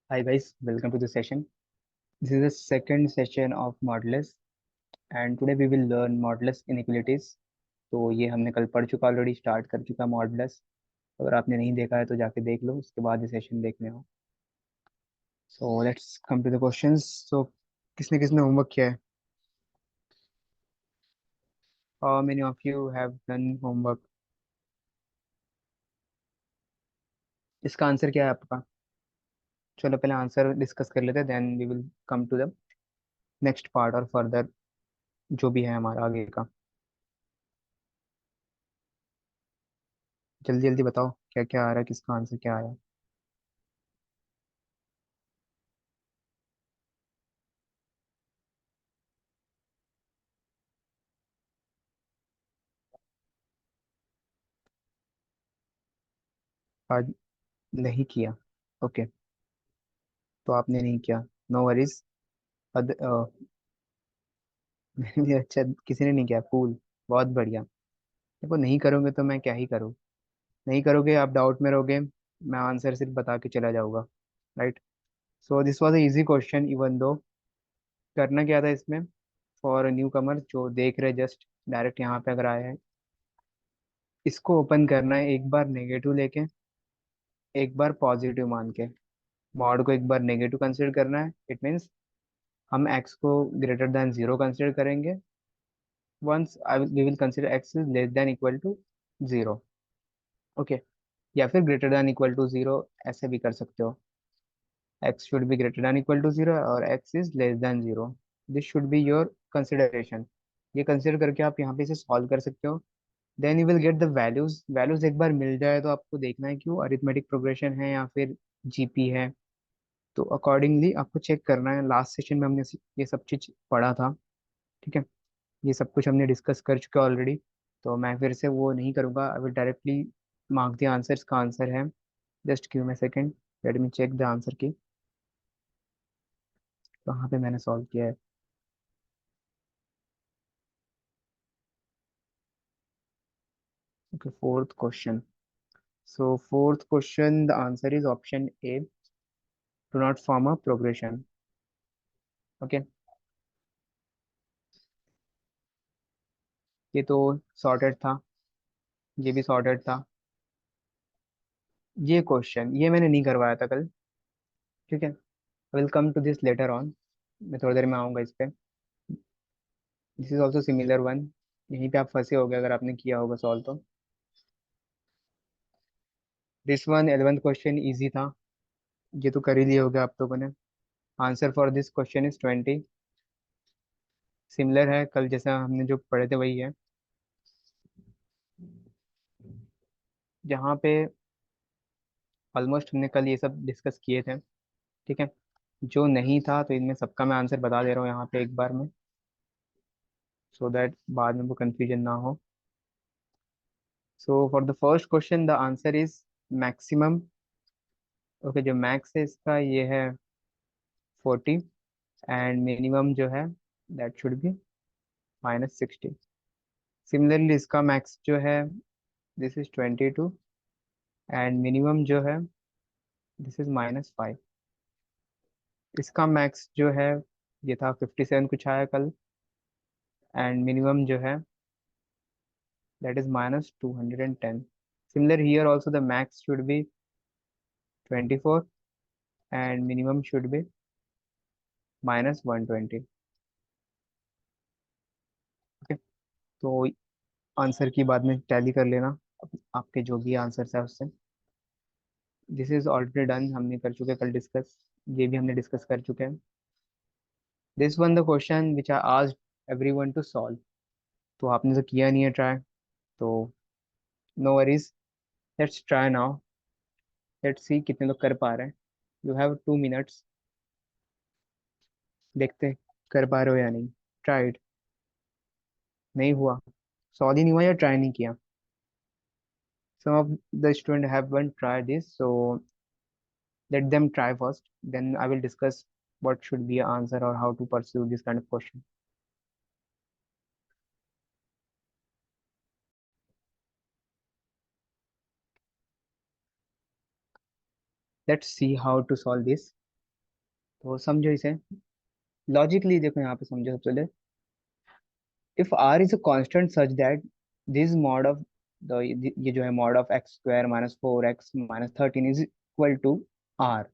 Hi guys, welcome to the session. This is the second session of modulus and today we will learn modulus inequalities. तो ये हमने कल पढ़ चुका already start कर चुका मॉडुलस। अगर आपने नहीं देखा है तो जाके देख लो, उसके बाद ये सेशन देखने हो। So let's come to the questions. So किसने किसने होमवर्क किया है? How many of you have done homework? इसका आंसर क्या है आपका? चलो पहले आंसर डिस्कस कर लेते हैं, then we will come to the next part और फर्दर जो भी है हमारा आगे का। जल्दी जल्दी बताओ क्या क्या आ रहा है, किसका आंसर क्या आया। आज नहीं किया? ओके, तो आपने नहीं किया, नो वरीज। अच्छा, किसी ने नहीं किया, कूल, बहुत बढ़िया। देखो नहीं करोगे तो मैं क्या ही करूँ। नहीं करोगे, आप डाउट में रहोगे, मैं आंसर सिर्फ बता के चला जाऊंगा। Right. So this was a easy question even though. करना क्या था इसमें? फॉर न्यू कमर जो देख रहे जस्ट डायरेक्ट यहाँ पे अगर आए हैं, इसको ओपन करना है एक बार नेगेटिव लेके, एक बार पॉजिटिव मान के। मॉड को एक बार नेगेटिव कंसिडर करना है, इट मीन्स हम एक्स को ग्रेटर देन जीरो कंसिडर करेंगे। Once I we will consider X is less than equal to zero. Okay. या फिर greater than equal to zero, ऐसे भी कर सकते हो। X should be greater than equal to zero और X is less than zero. This should be your consideration. ये consider करके आप यहाँ पे इसे सॉल्व कर सकते हो। Then you will get the values. Values एक बार मिल जाए तो आपको देखना है क्यों अरिथमेटिक प्रोग्रेशन है या फिर जीपी है। तो अकॉर्डिंगली आपको चेक करना है। लास्ट सेशन में हमने ये सब चीज पढ़ा था। ठीक है, ये सब कुछ हमने डिस्कस कर चुके ऑलरेडी। तो मैं फिर से वो नहीं करूँगा, I will directly mark the answer. का आंसर है, just give me second, let me check the answer की कहाँ पे मैंने सॉल्व किया है। Okay, fourth question. So fourth question the answer is option A, do not form a progression. Okay, ये तो सॉर्टेड था, ये भी सॉर्टेड था। ये क्वेश्चन ये मैंने नहीं करवाया था कल। ठीक है, will come to this later on. मैं थोड़ी देर में आऊँगा इस पे। This is also similar one. यहीं पे आप फंसे होगे अगर आपने किया होगा सॉल्व तो। This one 11th question easy था, ये तो कर ही लिए होगे आप लोगों ने। Answer for this question is 20। Similar है, कल जैसा हमने जो पढ़े थे वही है। जहाँ पे ऑलमोस्ट हमने कल ये सब डिस्कस किए थे। ठीक है, जो नहीं था तो इनमें सबका मैं आंसर बता दे रहा हूँ यहाँ पे एक बार में, सो दैट बाद में वो कंफ्यूजन ना हो। So for the first question the answer is maximum. Okay, जो मैक्स है इसका ये है 40, एंड मिनिमम जो है दैट शुड बी -60। सिमिलरली इसका मैक्स जो है दिस इज 22, एंड मिनिमम जो है दिस इज -5। इसका मैक्स जो है ये था 57 कुछ आया कल, एंड मिनिमम जो है that is -210. Similar here also the max should be 24 and minimum should be -120. Okay, तो आंसर की बाद में टैली कर लेना आपके जो भी आंसर है उससे। दिस इज ऑलरेडी डन, हमने कर चुके कल डिस्कस, ये भी हमने डिस्कस कर चुके हैं। This one the question which I asked everyone to solve. तो आपने तो किया नहीं है ट्राई, तो no worries, let's try now. Let's see कितने लोग कर पा रहे हैं। यू हैव 2 मिनट्स, देखते हैं कर पा रहे हो या नहीं। ट्राई। नहीं हुआ, सॉल्व ही नहीं हुआ या ट्राई नहीं किया। some of the student haven't tried this, so let them try first, then I will discuss what should be an answer or how to pursue this kind of question. Let's see how to solve this. तो समझो इसे logically, देखो यहाँ पे समझो सबसे पहले। If r is a constant such that this mod of the, ये जो है mod of x square minus 4x minus 13 is equal to r,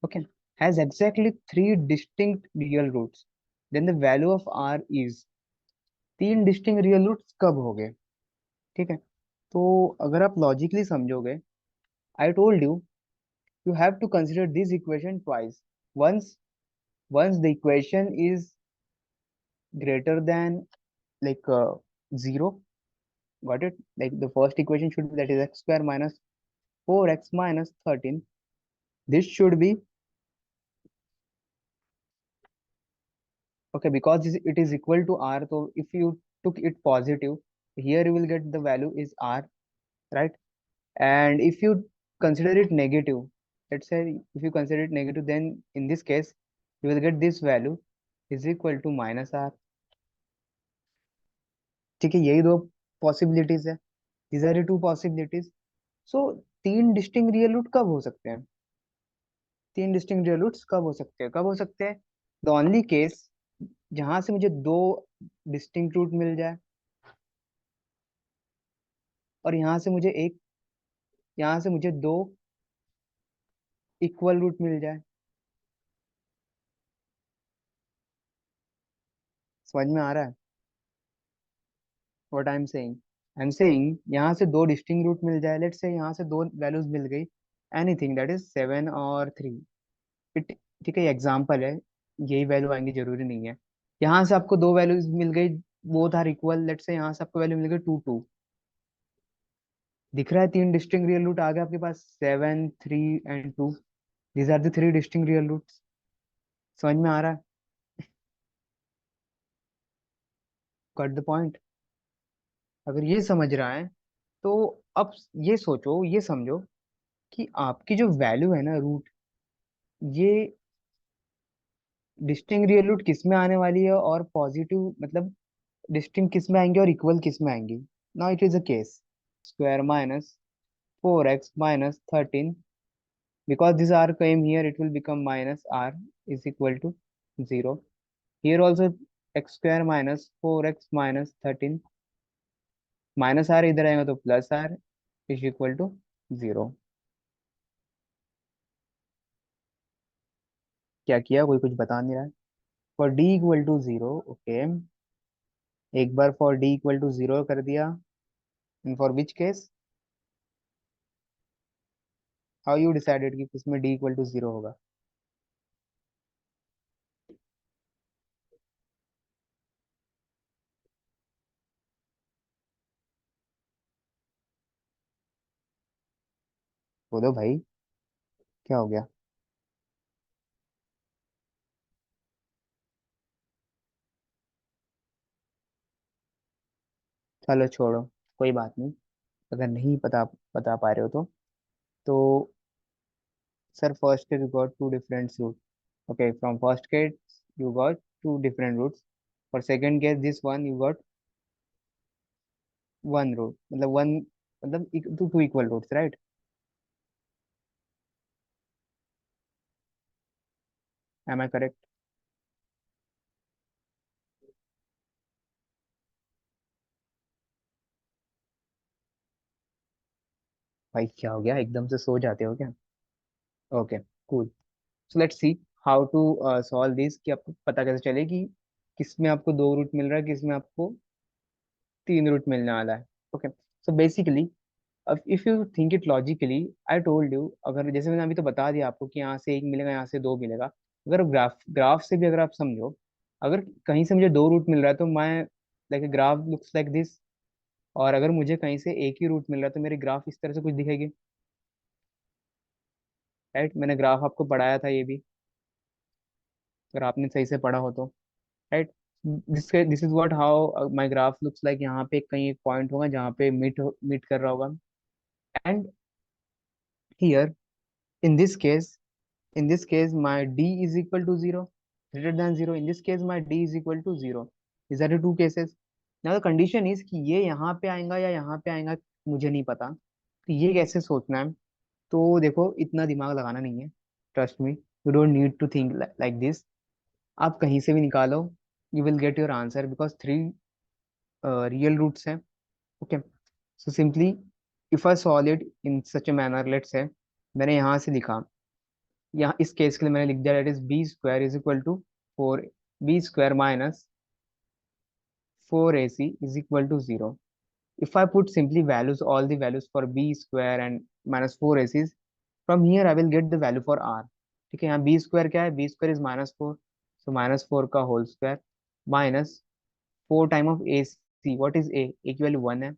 okay, has exactly three distinct real roots, then the value of r is, तीन distinct real roots कब हो गए? ठीक है, तो अगर आप लॉजिकली समझोगे, आई told you, you have to consider this equation twice. Once, once the equation is greater than like 0, got it? Like the first equation should be, that is x square minus 4x minus 13. This should be, okay, because it is equal to r. So if you took it positive, here you will get the value is r, right? And if you consider it negative, let's say if you consider it negative, then in this case you will get this value is equal to minus r. ठीक है, यही दो possibilities है। These are two possibilities. So तीन distinct real root कब हो सकते हैं? तीन डिस्टिंक्ट रियल रूट्स कब हो सकते हैं? कब हो सकते हैं? द ओनली केस जहां से मुझे दो डिस्टिंक्ट रूट मिल जाए, और यहाँ से मुझे दो इक्वल रूट मिल जाए। समझ में आ रहा है what I am saying? I am saying यहाँ से दो डिस्टिंक्ट रूट मिल जाए, लेट्स से यहाँ से दो वैल्यूज मिल गई, एनीथिंग दैट इज 7 और 3। इट, ठीक है, एग्जाम्पल है, यही वैल्यू आएंगे जरूरी नहीं है। यहाँ से आपको दो वैल्यूज मिल गई, both are equal, let's say यहाँ से आपको वैल्यू मिल गई 2 2। दिख रहा है तीन डिस्टिंक्ट रियल रूट आ गए आपके पास, 7 3 and 2। These are the three distinct real roots. समझ में आ रहा है? Got the point? अगर ये समझ रहा है तो अब ये सोचो, ये समझो कि आपकी जो वैल्यू है ना रूट, ये डिस्टिंक्ट रियल रूट किस में आने वाली है, और पॉजिटिव मतलब डिस्टिंक्ट किस में आएंगे और इक्वल किस में आएंगी? Now it is a case square minus 4x minus 13, because this r came here, it will become minus r is equal to 0. Here also x square minus 4x minus 13, minus r इधर आएगा तो plus r is equal to 0। क्या किया, कोई कुछ बता नहीं रहा है? For D equal to 0, okay, एक बार फॉर डी इक्वल टू 0 कर दिया, and for which case, how you decided कि किसमें डी इक्वल टू 0 होगा? बोलो भाई, क्या हो गया? चलो छोड़ो, कोई बात नहीं। अगर नहीं बता पा रहे हो तो sir, first case you got two different routes. Okay, from first case you got two different routes. For second case, this one you got one route. मतलब one, मतलब two equal routes, right? Am I correct? भाई क्या हो गया, एकदम से सो जाते हो क्या? Okay, cool. So let's see how to solve this, कि आपको पता कैसे चले कि किस में आपको दो रूट मिल रहा है, किस में आपको तीन रूट मिलने वाला है। ओके, सो बेसिकली, अब if you think it logically, I told you, अगर जैसे मैंने अभी तो बता दिया आपको कि यहाँ से एक मिलेगा, यहाँ से दो मिलेगा। अगर ग्राफ से भी अगर आप समझो, अगर कहीं से मुझे दो रूट मिल रहा है तो मैं, like graph looks like this, और अगर मुझे कहीं से एक ही रूट मिल रहा है तो मेरी ग्राफ इस तरह से कुछ दिखेगी, राइट? मैंने ग्राफ आपको पढ़ाया था ये भी, अगर आपने सही से पढ़ा हो तो, right? This is what how my graph looks like. यहाँ पे कहीं एक पॉइंट होगा जहाँ पे मीट कर रहा होगा, and here in this case, in this case my d is equal to 0, greater than 0, in this case my d is equal to 0. These are the two cases. Now the condition is कि ये यहाँ पे आएगा या यहाँ पे आएगा, मुझे नहीं पता, तो ये कैसे सोचना है? तो देखो, इतना दिमाग लगाना नहीं है, trust me. You don't need to think like this. आप कहीं से भी निकालो, you will get your answer because three real roots हैं। Okay, so simply if I solve it in such a manner, let's say मैंने यहाँ से लिखा, यहाँ इस केस के लिए मैंने लिख दिया that is b square is equal to four, b square minus four a c is equal to zero. If I put simply values, all the values for b square and minus 4ac, from here I will get the value for r। ठीक है, यहाँ b square क्या है, b square is minus 4, so minus 4 का whole square minus 4 time of ac, what is a की value 1 है,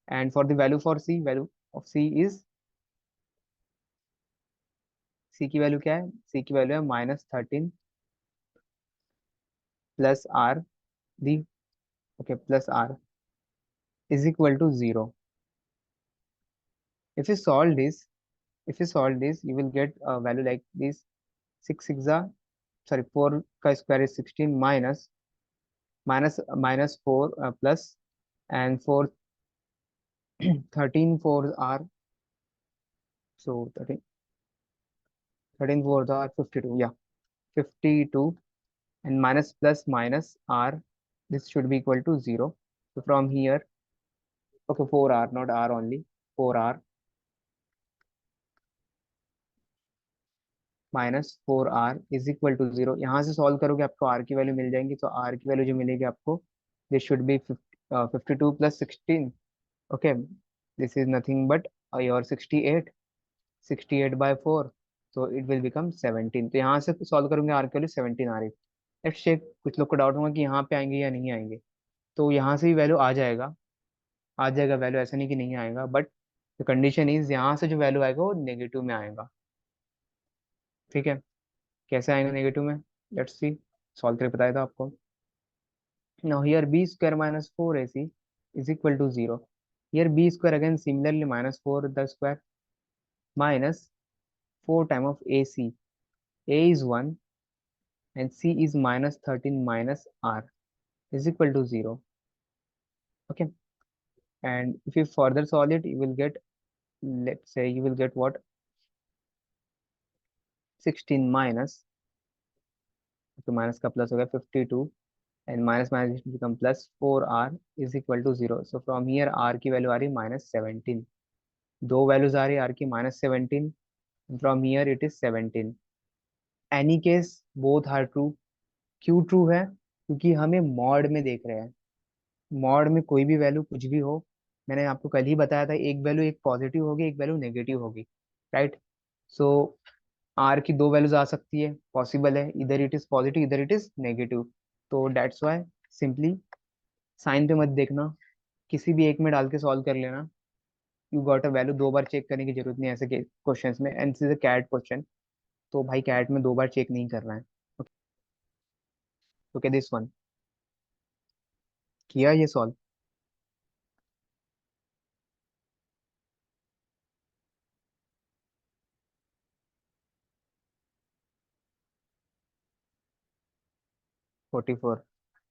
and for the value for c, value of c is, c की value क्या है, c की वैल्यू है -13 प्लस r, दी, okay, plus r is equal to 0। if you solve this if you solve this you will get a value like this, 6 6 sorry 4 का square is 16 minus 4 plus, and 4 13 4 are, so 13 4 are 52, yeah, 52, and minus plus minus r, this should be equal to 0, so from here, okay, 4r, not r only, 4r -4r is equal to 0। यहाँ से solve करोगे आपको r की value मिल जाएंगी, तो r की value जो मिलेगी आपको, this should B 52 plus 16, okay, this is nothing but your 68, 68 by 4, so it will become 17। तो यहाँ से सॉल्व करूंगे r की वैल्यू 17 आ रही। लेट्स चेक, कुछ लोग को डाउट होगा कि यहाँ पे आएंगे या नहीं आएंगे, तो यहाँ से भी वैल्यू आ जाएगा वैल्यू, ऐसा नहीं कि नहीं आएगा, बट द कंडीशन इज यहाँ से जो वैल्यू आएगा वो नेगेटिव में आएगा। ठीक है, कैसे आएगा नेगेटिव में, लेट्स सी, सॉल्व करके बताया था आपको। Now here b square minus 4ac is equal to 0. Here b square again similarly minus 4 the square minus 4 time of ac. A is 1 and c is minus 13 minus r is equal to 0. Okay. And if you further solve it, you will get, let's say you will get what? 16 minus, तो minus का plus हो गया 52, and minus minus become plus 4r is equal to 0. So from here r की value आ रही है -17, दो values आ रही है r की -17, from here it is 17। Any case both are true. क्यों ट्रू है, क्योंकि हमें मॉड में देख रहे हैं, मॉड में कोई भी वैल्यू कुछ भी हो, मैंने आपको कल ही बताया था, एक वैल्यू एक पॉजिटिव होगी, एक वैल्यू नेगेटिव होगी, राइट। सो आर की दो वैल्यूज आ सकती है, पॉसिबल है, इधर इट इज पॉजिटिव इधर इट इज नेगेटिव, तो डेट्स वाई सिंपली साइन पे मत देखना, किसी भी एक में डाल के सॉल्व कर लेना, यू गॉट अ वैल्यू, दो बार चेक करने की जरूरत नहीं है ऐसे क्वेश्चंस में, and this is a CAT question, तो भाई कैट में दो बार चेक नहीं करना है। ओके, दिस वन किया ये सॉल्व। 44,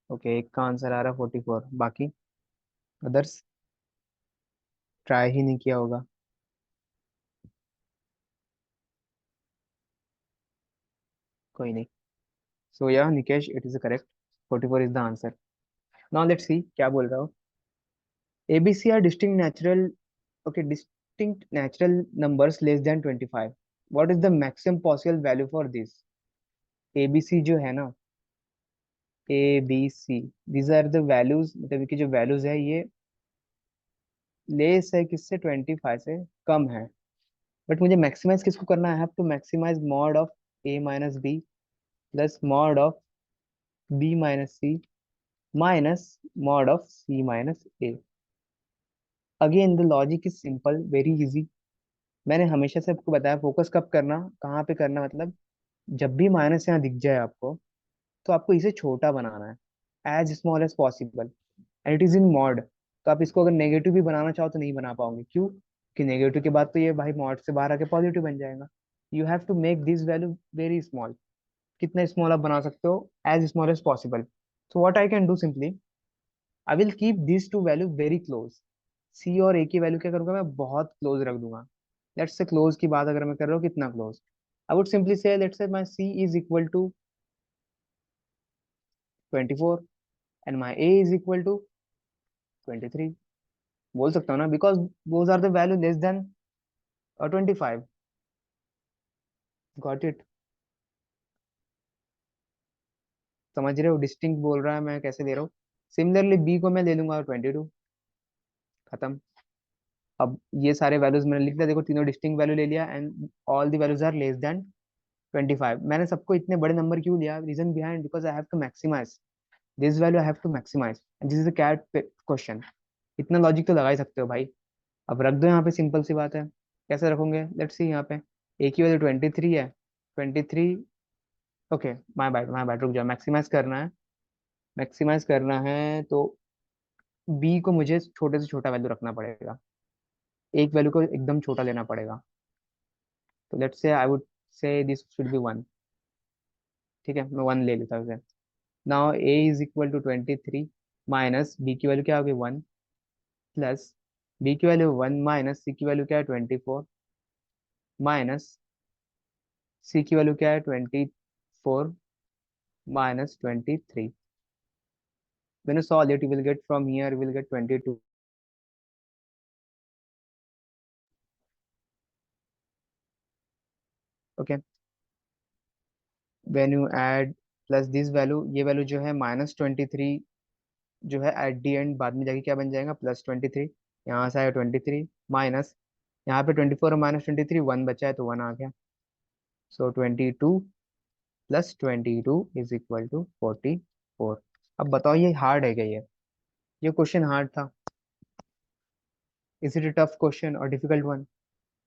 ओके, एक का आंसर आ रहा है 44, बाकी अदर्स ट्राई ही नहीं किया होगा। कोई नहीं, सो या Nikesh it is correct, 44 is the answer. Now let's see क्या बोल रहा हो। ABC are distinct natural, okay, distinct natural numbers less than 25, what is the maximum possible value for this. ABC जो है ना, a b c, these are the values, मतलब कि जो वैल्यूज है ये लेस है किससे, 25 से कम है, बट मुझे मैक्सिमाइज किसको करना है, I have to maximize mod of a minus b plus mod of b minus c minus mod of c minus a. Again the logic is simple, very easy. मैंने हमेशा से आपको बताया फोकस कब करना, कहाँ पे करना, मतलब जब भी माइनस यहाँ दिख जाए आपको, तो आपको इसे छोटा बनाना है, as small as possible, and it is in mod. तो आप इसको अगर नेगेटिव भी बनाना चाहो तो नहीं बना पाओगे, क्यों कि नेगेटिव के बाद तो ये भाई मॉड से बाहर आके पॉजिटिव बन जाएगा। You have to make this value very small, कितना स्मॉल आप बना सकते हो, as small as possible. So what I can do simply, I will keep this two value very close, C और ए की वैल्यू क्या करूंगा मैं, बहुत क्लोज रख दूंगा। लेट्स से क्लोज की बात अगर मैं कर रहा हूँ, कितना close, I would simply say, let's say my C is equal to 24 and my A is equal to 23. बोल सकता हूँ ना, because those are the value less than 25. Got it? समझ रहे हो, डिस्टिंक्ट बोल रहा है, मैं कैसे दे रहा हूँ. सिमिलरली बी को मैं ले लूंगा 22. खत्म. अब ये सारे वैल्यूज मैंने लिख दिया, देखो तीनों डिस्टिंक्ट वैल्यू ले लिया and all the values are less than 25. मैंने सबको इतने बड़े नंबर क्यों लिया, reason behind, because I have to maximize this value, I have to maximize, this is a CAT question. इतना लॉजिक तो लगा ही सकते हो भाई. अब रख दो यहाँ पे, सिंपल सी बात है. कैसे रखोगे, लेट्स सी. यहाँ पे ए की वैल्यू 23 है. 23. ओके, माय बैड, रुक जाओ. मैक्सिमाइज करना है, मैक्सिमाइज करना है तो बी को मुझे छोटे से छोटा वैल्यू रखना पड़ेगा, एक वैल्यू को एकदम छोटा लेना पड़ेगा. तो let's say I would say this should be 1. ठीक है, मैं 1 ले लेता हूँ. Now a is equal to 23 minus b की वैल्यू क्या होगी 1, प्लस बी की वैल्यू 1 माइनस सी की वैल्यू क्या है 24, माइनस सी की वैल्यू क्या है 24 minus 23. When you solve it, you will get from here, you will get 22. Okay. When you add plus this value, ये वैल्यू जो है -23 जो है एट दी एंड बाद में जाके क्या बन जाएगा, +23. यहाँ से आया 23 माइनस, यहाँ पे 24 और -23, 1 बचा है तो 1 आ गया. सो 22 प्लस 22 इज इक्वल टू 44. अब बताओ ये हार्ड है क्या, ये क्वेश्चन हार्ड था. Is it a tough question और डिफिकल्ट वन?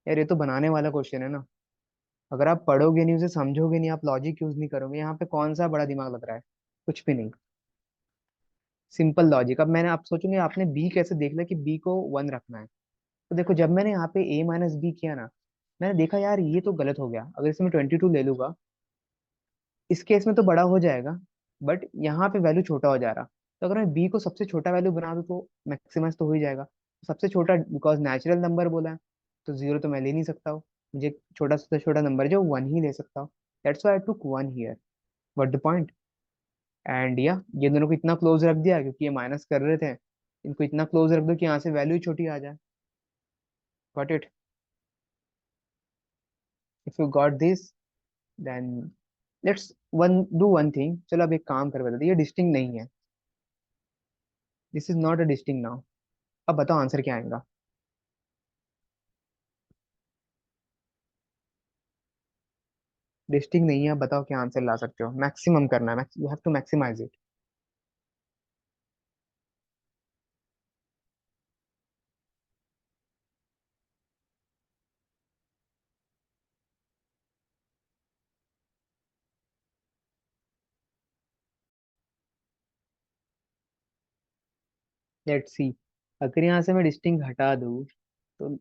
यार ये तो बनाने वाला क्वेश्चन है ना. अगर आप पढ़ोगे नहीं, उसे समझोगे नहीं, आप लॉजिक यूज नहीं करोगे, यहाँ पे कौन सा बड़ा दिमाग लग रहा है, कुछ भी नहीं. Simple logic. अब मैंने आप सोचोगे आपने बी कैसे देख लिया कि बी को 1 रखना है. तो देखो जब मैंने यहाँ पे ए माइनस बी किया ना, मैंने देखा यार ये तो गलत हो गया. अगर इसमें 22 ले लूंगा, इस केस में तो बड़ा हो जाएगा, बट यहाँ पे वैल्यू छोटा हो जा रहा. तो अगर मैं बी को सबसे छोटा वैल्यू बना दूँ तो मैक्सिमाइज तो हो ही जाएगा. सबसे छोटा बिकॉज नेचुरल नंबर बोला है, तो जीरो तो मैं ले नहीं सकता हूँ. मुझे छोटा से छोटा नंबर जो 1 ही ले सकता हूँ. That's why I took 1 here. What the point. And या ये दोनों को इतना क्लोज रख दिया क्योंकि ये माइनस कर रहे थे, इनको इतना क्लोज रख दो कि यहाँ से वैल्यू छोटी आ जाए. Got it. If you got this, then let's one do one thing. चलो अब एक काम कर बता दे, ये डिस्टिंग नहीं है, this is not a distinct now. अब बताओ आंसर क्या आएगा. डिस्टिंग नहीं है, अब बताओ क्या आंसर ला सकते हो. मैक्सिमम करना है, you have to maximize it. Let's see. अगर यहाँ से मैं डिस्टिंग हटा दूँ तो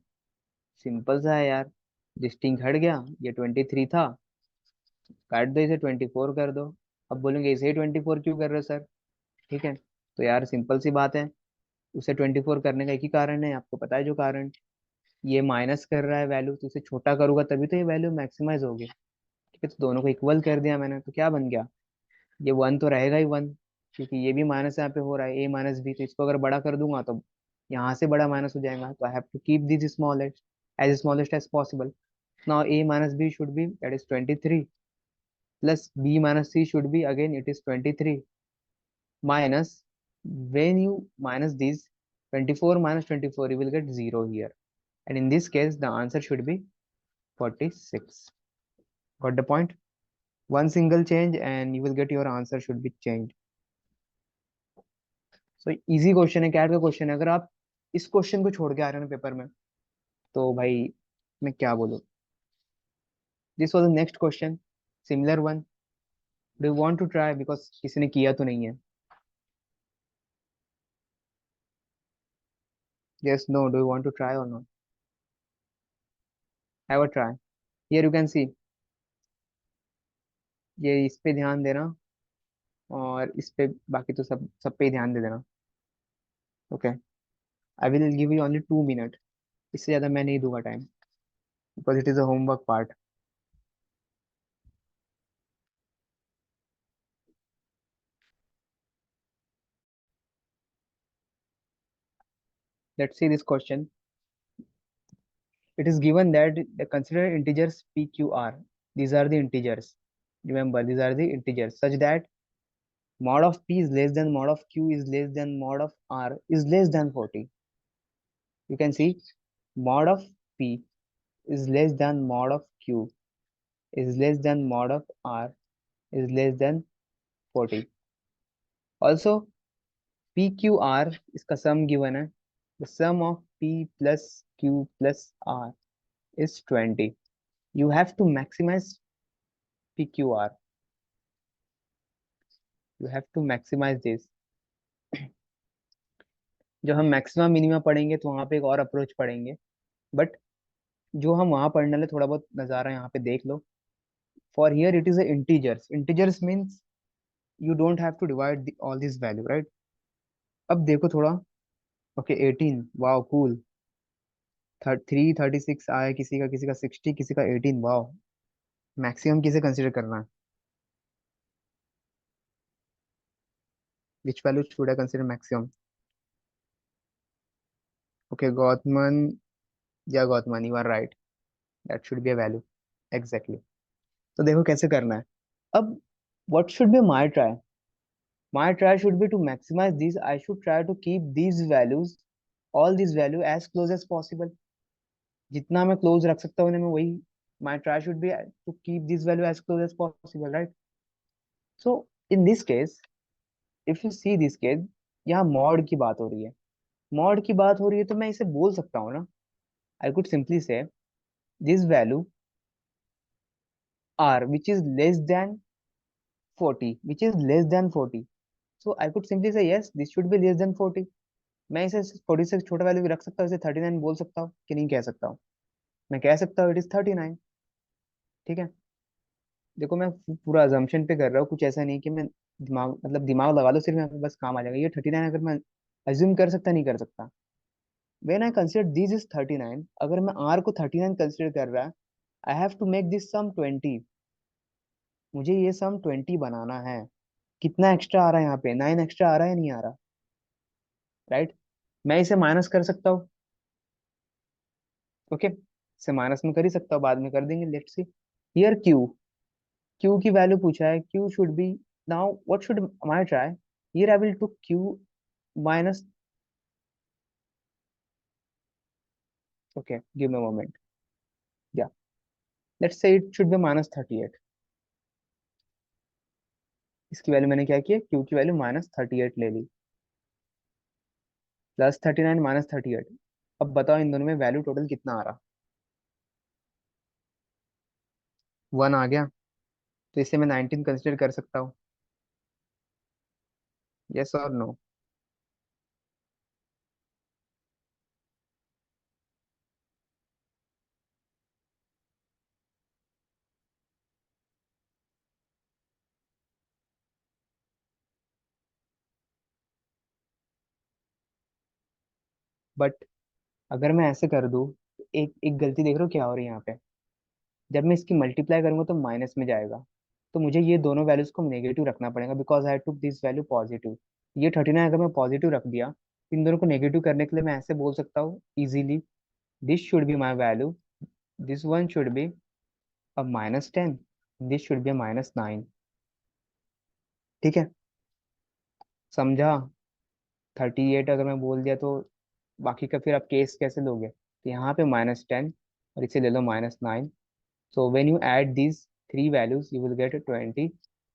सिंपल सा है यार. डिस्टिंग हट गया, ये 23 था, काट दो इसे 24 कर दो. अब बोलेंगे इसे 24 क्यों कर रहे हो सर. ठीक है, तो यार सिंपल सी बात है. उसे 24 करने का एक ही कारण है, आपको पता है जो कारण. ये माइनस कर रहा है वैल्यू, तो इसे छोटा करूंगा तभी तो ये वैल्यू मैक्सिमाइज होगी. ठीक है, तो दोनों को इक्वल कर दिया मैंने, तो क्या बन गया, ये 1 तो रहेगा ही 1, क्योंकि ये भी माइनस यहाँ पे हो रहा है, ए माइनस बी. तो इसको अगर बड़ा कर दूंगा तो यहाँ से बड़ा माइनस हो जाएगा. तो I have to keep this smallest as possible. Now a minus b should be that is 23, plus b minus c should be again it is 23, minus, when you minus these 24 minus 24 you will get 0 here, and in this case the answer should be 46. Got the point. One single change and you will get your answer should be changed. So easy question है, cat का question है. अगर आप इस question को छोड़ के आ रहे हो ना पेपर में, तो भाई मैं क्या बोलूं. This was the next question, similar one. Do you want to try, because किसी ने किया तो नहीं है. Yes no, do you want to try और not. Have a try. Here you can see, ये इस पे ध्यान देना, और इस पे बाकी तो सब सब पे ही ध्यान दे देना. Okay. I will give you only 2 minute, इससे ज़्यादा मैं नहीं दूंगा time, because it is a homework part. Let's see this question. It is given that the consider integers p, q, r. These are the integers. Remember, these are the integers such that mod of p is less than mod of q is less than mod of r is less than 40. You can see mod of p is less than mod of q is less than mod of r is less than 40. Also, PQR इसका sum given है. The sum of P plus Q plus R is 20. You have to maximize PQR. You have to maximize this. जब हम maximum minimum पढ़ेंगे तो वहां पे एक और अप्रोच पढ़ेंगे. बट जो हम वहां पढ़ने वाले थोड़ा बहुत नजारा यहाँ पे देख लो. For here it is integers. Integers means you don't have to divide all this value, right? अब देखो थोड़ा. ओके 18. Wow cool. 336 आया किसी का 60 किसी का 18. वाओ. मैक्सिमम किसे कंसिडर करना है? Which value should I consider maximum? Okay, Gothman. Yeah, Gothman, you are right. That should be a value. Exactly. तो देखो कैसे करना है. अब what should be my try? My try should be to maximize these. I should try to keep these values, all these value as close as possible. जितना मैं close रख सकता हूँ उन्हें मैं वही. My try should be to keep this value as close as possible, right? So in this case, if you see this case, यहाँ mod की बात हो रही है. mod की बात हो रही है तो मैं इसे बोल सकता हूँ ना. I could simply say this value r which is less than 40, which is less than 40. So I could simply say yes, this should be less than 40. मैं इसे 40 से छोटा वैल्यू भी रख सकता हूँ, इसे 39 बोल सकता हूँ कि नहीं कह सकता हूँ? मैं कह सकता हूँ इट इज 39. ठीक है. देखो मैं पूरा अजम्पशन पे कर रहा हूँ, कुछ ऐसा नहीं कि मैं दिमाग मतलब दिमाग लगा लो सिर्फ यहाँ पे बस काम आ जाएगा. ये 39 अगर मैं अज्यूम कर सकता नहीं कर सकता. When I consider this is 39, अगर मैं आर को 39 कंसिडर कर रहा है, I have to make this sum 20. मुझे ये सम 20 बनाना है. कितना एक्स्ट्रा आ रहा है यहाँ पे? 9 एक्स्ट्रा आ रहा है नहीं आ रहा? राइट. मैं इसे माइनस कर सकता हूँ. ओके, इसे माइनस में कर ही सकता हूँ, बाद में कर देंगे. Let's see here Q. Q की वैल्यू पूछा है. Q should be. Now what should my try? Here I will to Q minus. Okay give me a moment. या let's say it should be minus 38. इसकी value मैंने क्या किया? Q की value minus 38 ले ली. Plus 39 minus 38. अब बताओ इन दोनों में वैल्यू टोटल कितना आ रहा? 1 आ गया. तो इसे मैं 19 कंसिडर कर सकता हूँ. यस और नो? बट अगर मैं ऐसे कर दूं, एक एक गलती देख रहे हो क्या हो रही है यहाँ पे? जब मैं इसकी मल्टीप्लाई करूंगा तो माइनस में जाएगा. तो मुझे ये दोनों वैल्यूज को नेगेटिव रखना पड़ेगा because I took this value positive. ये 39 अगर मैं पॉजिटिव रख दिया, इन दोनों को नेगेटिव करने के लिए मैं ऐसे बोल सकता हूँ easily. This should be my value. This one should be a -10. This should B -9. ठीक है. समझा? 38 अगर मैं बोल दिया तो बाकी का फिर आप केस कैसे लोगे? तो यहाँ पे -10 और इसे ले लो -9. So when you add these three values, you will get a 20.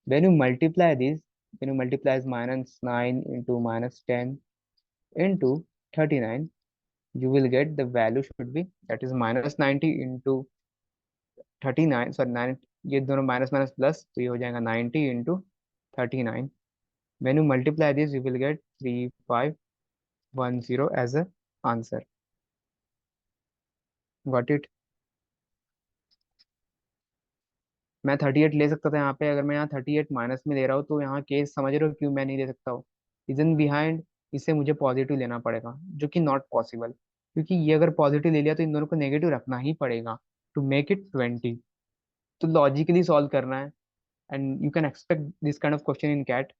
When you multiply this, when you multiply -9 into -10 into 39, you will get the value should be that is -90 into 39. Sorry 9. ये दोनों minus minus plus तो ये हो जाएगा 90 into 39. When you multiply this, you will get 3510 as a answer. Got it? मैं 38 ले सकता था यहाँ पे. अगर मैं यहाँ 38 माइनस में ले रहा हूँ तो यहाँ केस समझ रहे हो क्यों मैं नहीं ले सकता हूँ? रीजन बिहाइंड, इसे मुझे पॉजिटिव लेना पड़ेगा जो कि नॉट पॉसिबल. क्योंकि ये अगर पॉजिटिव ले लिया तो इन दोनों को नेगेटिव रखना ही पड़ेगा टू मेक इट 20. तो लॉजिकली सॉल्व करना है. And you can expect this kind of question in CAT.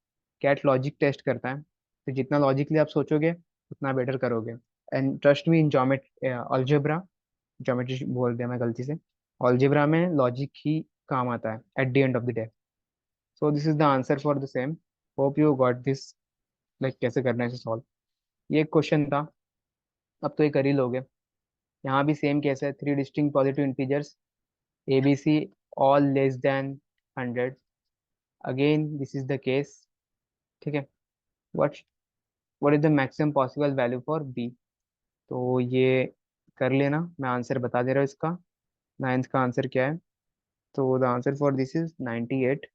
CAT logic test करता है. तो जितना लॉजिकली आप सोचोगे उतना बेटर करोगे. And trust me in algebra, geometry बोल दिया मैं गलती से। अलजेब्रा में लॉजिक ही काम आता है at the end of the day. So this is the answer for the same. Hope you got this, like कैसे करना है इसे सॉल्व। ये एक क्वेश्चन था, अब तो ये कर ही लोगे। यहाँ भी सेम केस है, three distinct positive integers a b c all less than 100। Again this is the case. ठीक है। What what is the maximum possible value for b. तो ये कर लेना, मैं आंसर बता दे रहा हूँ इसका। नाइन्थ का आंसर क्या है? तो the answer for this is 98।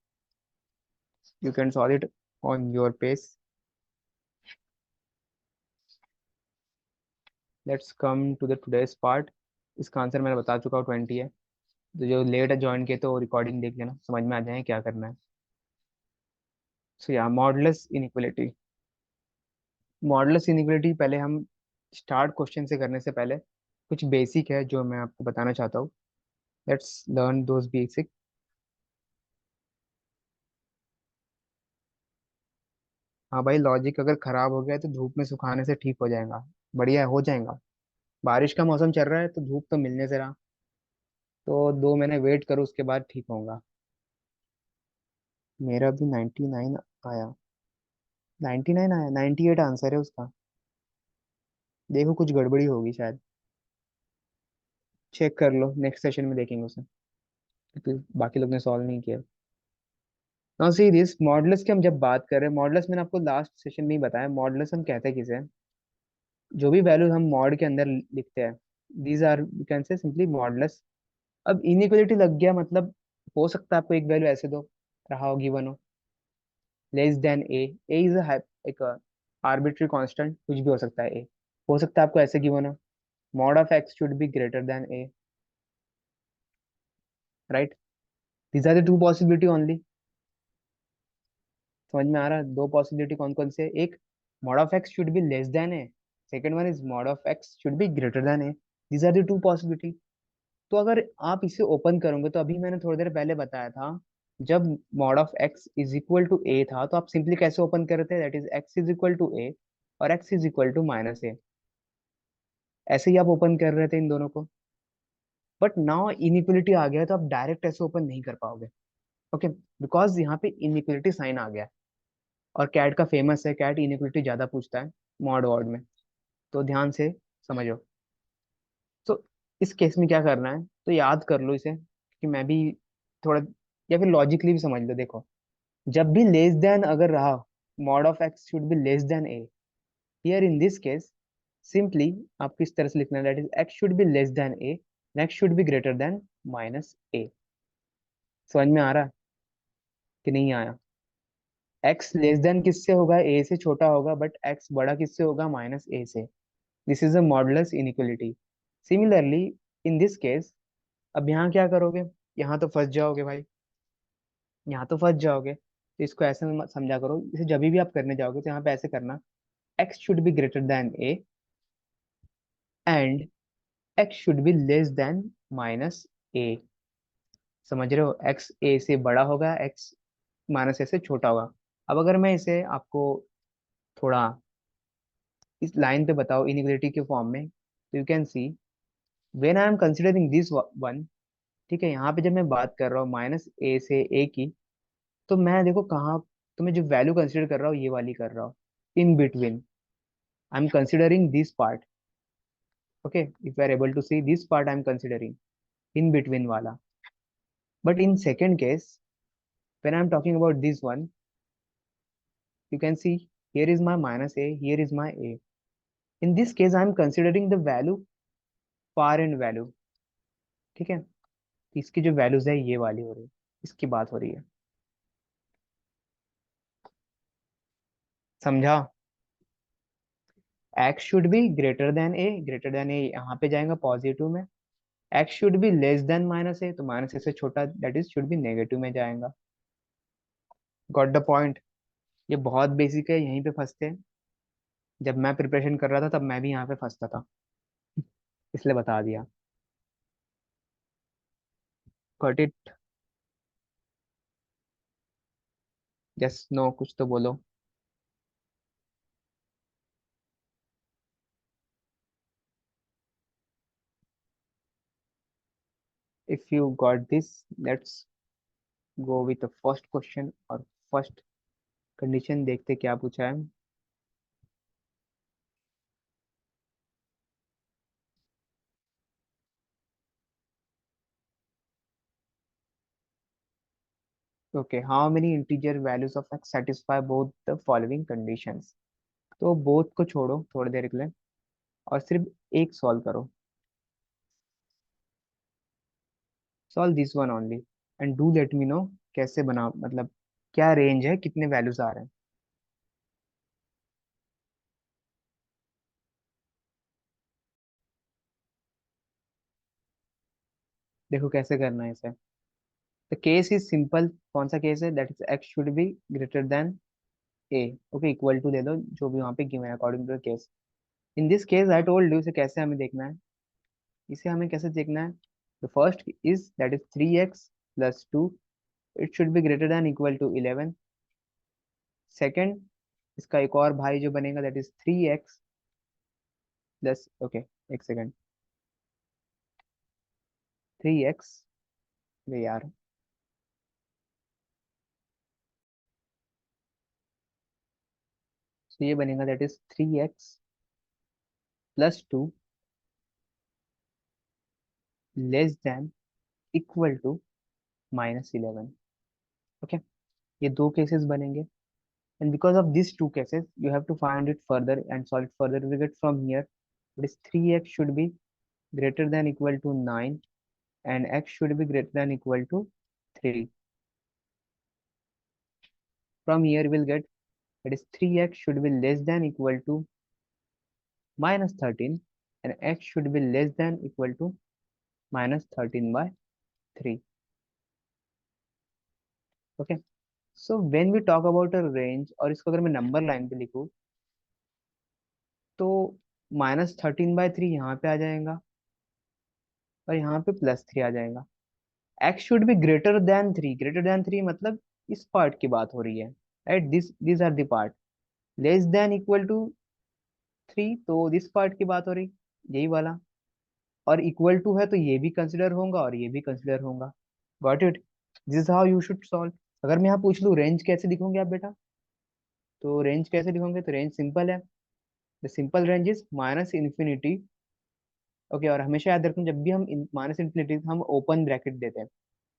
You can solve it on your pace. Let's come to the today's part. इसका आंसर मैंने बता चुका हूँ, 20 है। तो जो लेट है ज्वाइन किए तो रिकॉर्डिंग देख लेना, समझ में आ जाए क्या करना है। सो या मॉडुलस इनइक्वलिटी। मॉडुलस इनइक्वलिटी पहले हम स्टार्ट क्वेश्चन से करने से पहले कुछ बेसिक है जो मैं आपको बताना चाहता हूँ। Let's learn those basic. हाँ भाई, लॉजिक अगर खराब हो गया तो धूप में सुखाने से ठीक हो जाएगा। बढ़िया हो जाएगा। बारिश का मौसम चल रहा है तो धूप तो मिलने से रहा, तो 2 महीने वेट करो उसके बाद ठीक होगा। मेरा भी 99 आया। 99 आया, 98 आंसर है उसका। देखो कुछ गड़बड़ी होगी शायद। चेक कर लो, नेक्स्ट सेशन में देखेंगे उसे, क्योंकि बाकी लोग ने सॉल्व नहीं किया। नाउ सी दिस मॉडुलस की हम जब बात कर रहे हैं, मॉडुलस मैंने आपको लास्ट सेशन में ही बताया, मॉडुलस हम कहते हैं किसे? जो भी वैल्यू हम मॉड के अंदर लिखते हैं, these are you can say simply modulus. अब इनइक्वलिटी लग गया मतलब, हो सकता है आपको एक वैल्यू ऐसे दो रहा हो, गिवन हो लेस देन ए इज एक आर्बिट्री कांस्टेंट, कुछ भी हो सकता है ए। हो सकता है आपको ऐसे गिवन हो, mod of x should be greater than a, right? These are the two possibility only. समझ में आ रहा है? दो पॉसिबिलिटी कौन कौन से? एक, mod of x should be less than a. Second one is mod of x should be greater than a. These are the two possibility. तो अगर आप इसे ओपन करोगे, तो अभी मैंने थोड़ी देर पहले बताया था, जब mod of X is equal to A था तो आप सिंपली कैसे ओपन कर रहे थे? That is X is equal to A और X is equal to minus A. ऐसे ही आप ओपन कर रहे थे इन दोनों को। बट नाउ इनइक्वलिटी आ गया है, तो आप डायरेक्ट ऐसे ओपन नहीं कर पाओगे। ओके, बिकॉज यहाँ पे इनइक्वलिटी साइन आ गया। और कैट का फेमस है, कैट इनइक्वलिटी ज्यादा पूछता है मॉड वर्ड में, तो ध्यान से समझो। तो इस केस में क्या करना है, तो याद कर लो इसे, कि मैं भी थोड़ा, या फिर लॉजिकली भी समझ लो। देखो, जब भी लेस देन अगर रहा, mod of x should be less than a. Here in this case simply आपको इस तरह से लिखना है, that is x should be less than a, x should be greater than minus a. समझ में आ रहा है कि नहीं आया? एक्स लेस देन किससे होगा? ए से छोटा होगा, बट एक्स बड़ा किससे होगा? माइनस ए से। This is a modulus inequality. Similarly in this case, अब यहाँ क्या करोगे? यहाँ तो फंस जाओगे भाई, यहाँ तो फंस जाओगे। तो इसको ऐसे में मत समझा करो, इसे जब भी आप करने जाओगे तो यहाँ पे ऐसे करना, x should be greater than a and x should be less than minus a. समझ रहे हो? एक्स ए से बड़ा होगा, एक्स माइनस ए से छोटा होगा। अब अगर मैं इसे आपको थोड़ा इस लाइन पे बताओ इनिक्वलिटी के फॉर्म में, तो you can C, when I am considering this one, ठीक है, यहाँ पे जब मैं बात कर रहा हूँ माइनस ए से ए की, तो मैं देखो कहाँ, तो मैं जो वैल्यू कंसिडर कर रहा हूँ ये वाली कर रहा हूँ, in between. I am considering this part. Okay, if you are able to see this part, I am considering in between वाला। But in second case, when I'm talking about this one, you can see here is my minus a, here is my a. In this case, I'm considering the value far end value। ठीक है, इसकी जो values है ये वाली हो रही है, इसकी बात हो रही है। समझा? x should be greater than a, greater than a यहाँ पे जाएगा पॉजिटिव में। x should be less than minus a, तो माइनस ए से छोटा, that is should be negative में जाएगा। Got the point? ये बहुत बेसिक है, यहीं पे फंसते हैं। जब मैं प्रिपरेशन कर रहा था तब मैं भी यहाँ पे फंसता था, इसलिए बता दिया। Got it? यस नो कुछ तो बोलो। If you got this, let's go with the first question और फर्स्ट कंडीशन। देखते क्या पूछा है। Okay, how many integer values of x satisfy both the following conditions. तो बोथ को छोड़ो थोड़ी देर के लिए और सिर्फ एक सॉल्व करो। Solve this one only and do let me no कैसे बना, मतलब क्या रेंज है, कितने वैल्यूज आ रहे हैं। देखो कैसे करना है इसे। The case is simple. कौन सा केस है? That is x should be greater than a. Okay, equal to ले लो जो भी वहाँ पे गिवन है according to the case. In this case I told you, इसे कैसे हमें देखना है। इसे हमें कैसे देखना है? The first is that is 3x plus 2, it should be greater than equal to 11। Second, इसका एक और भाई जो बनेगा that is 3x plus, okay एक सेकेंड, 3x, वे यार, तो ये बनेगा that is 3x plus 2 less than equal to -11। Okay, ये दो केसेस बनेंगे। And because of these two cases, you have to find it further and solve it further. We get from here, this 3x should be greater than equal to 9 and x should be greater than equal to 3. From here, we'll get that is 3x should be less than equal to -13 and x should be less than equal to -13 by 3. Okay. So when we talk about a range और इसको अगर मैं number line पे लिखूँ तो -13/3 यहाँ पे आ जाएगा और यहाँ पे +3 आ जाएगा। X should be greater than 3, greater than 3 मतलब इस पार्ट की बात हो रही है, right? This are the part. Less than equal to 3 तो दिस पार्ट की बात हो रही, यही वाला। और इक्वल टू है तो ये भी कंसिडर होगा और ये भी कंसिडर होगा। Got it? This is how you should solve. अगर मैं यहाँ पूछ लूँ रेंज कैसे लिखोगे आप बेटा, तो रेंज कैसे लिखोगे? तो रेंज सिंपल है। The simple range is -infinity. Okay, और हमेशा याद रखना जब भी हम -इन्फिनिटी हम ओपन ब्रैकेट देते हैं,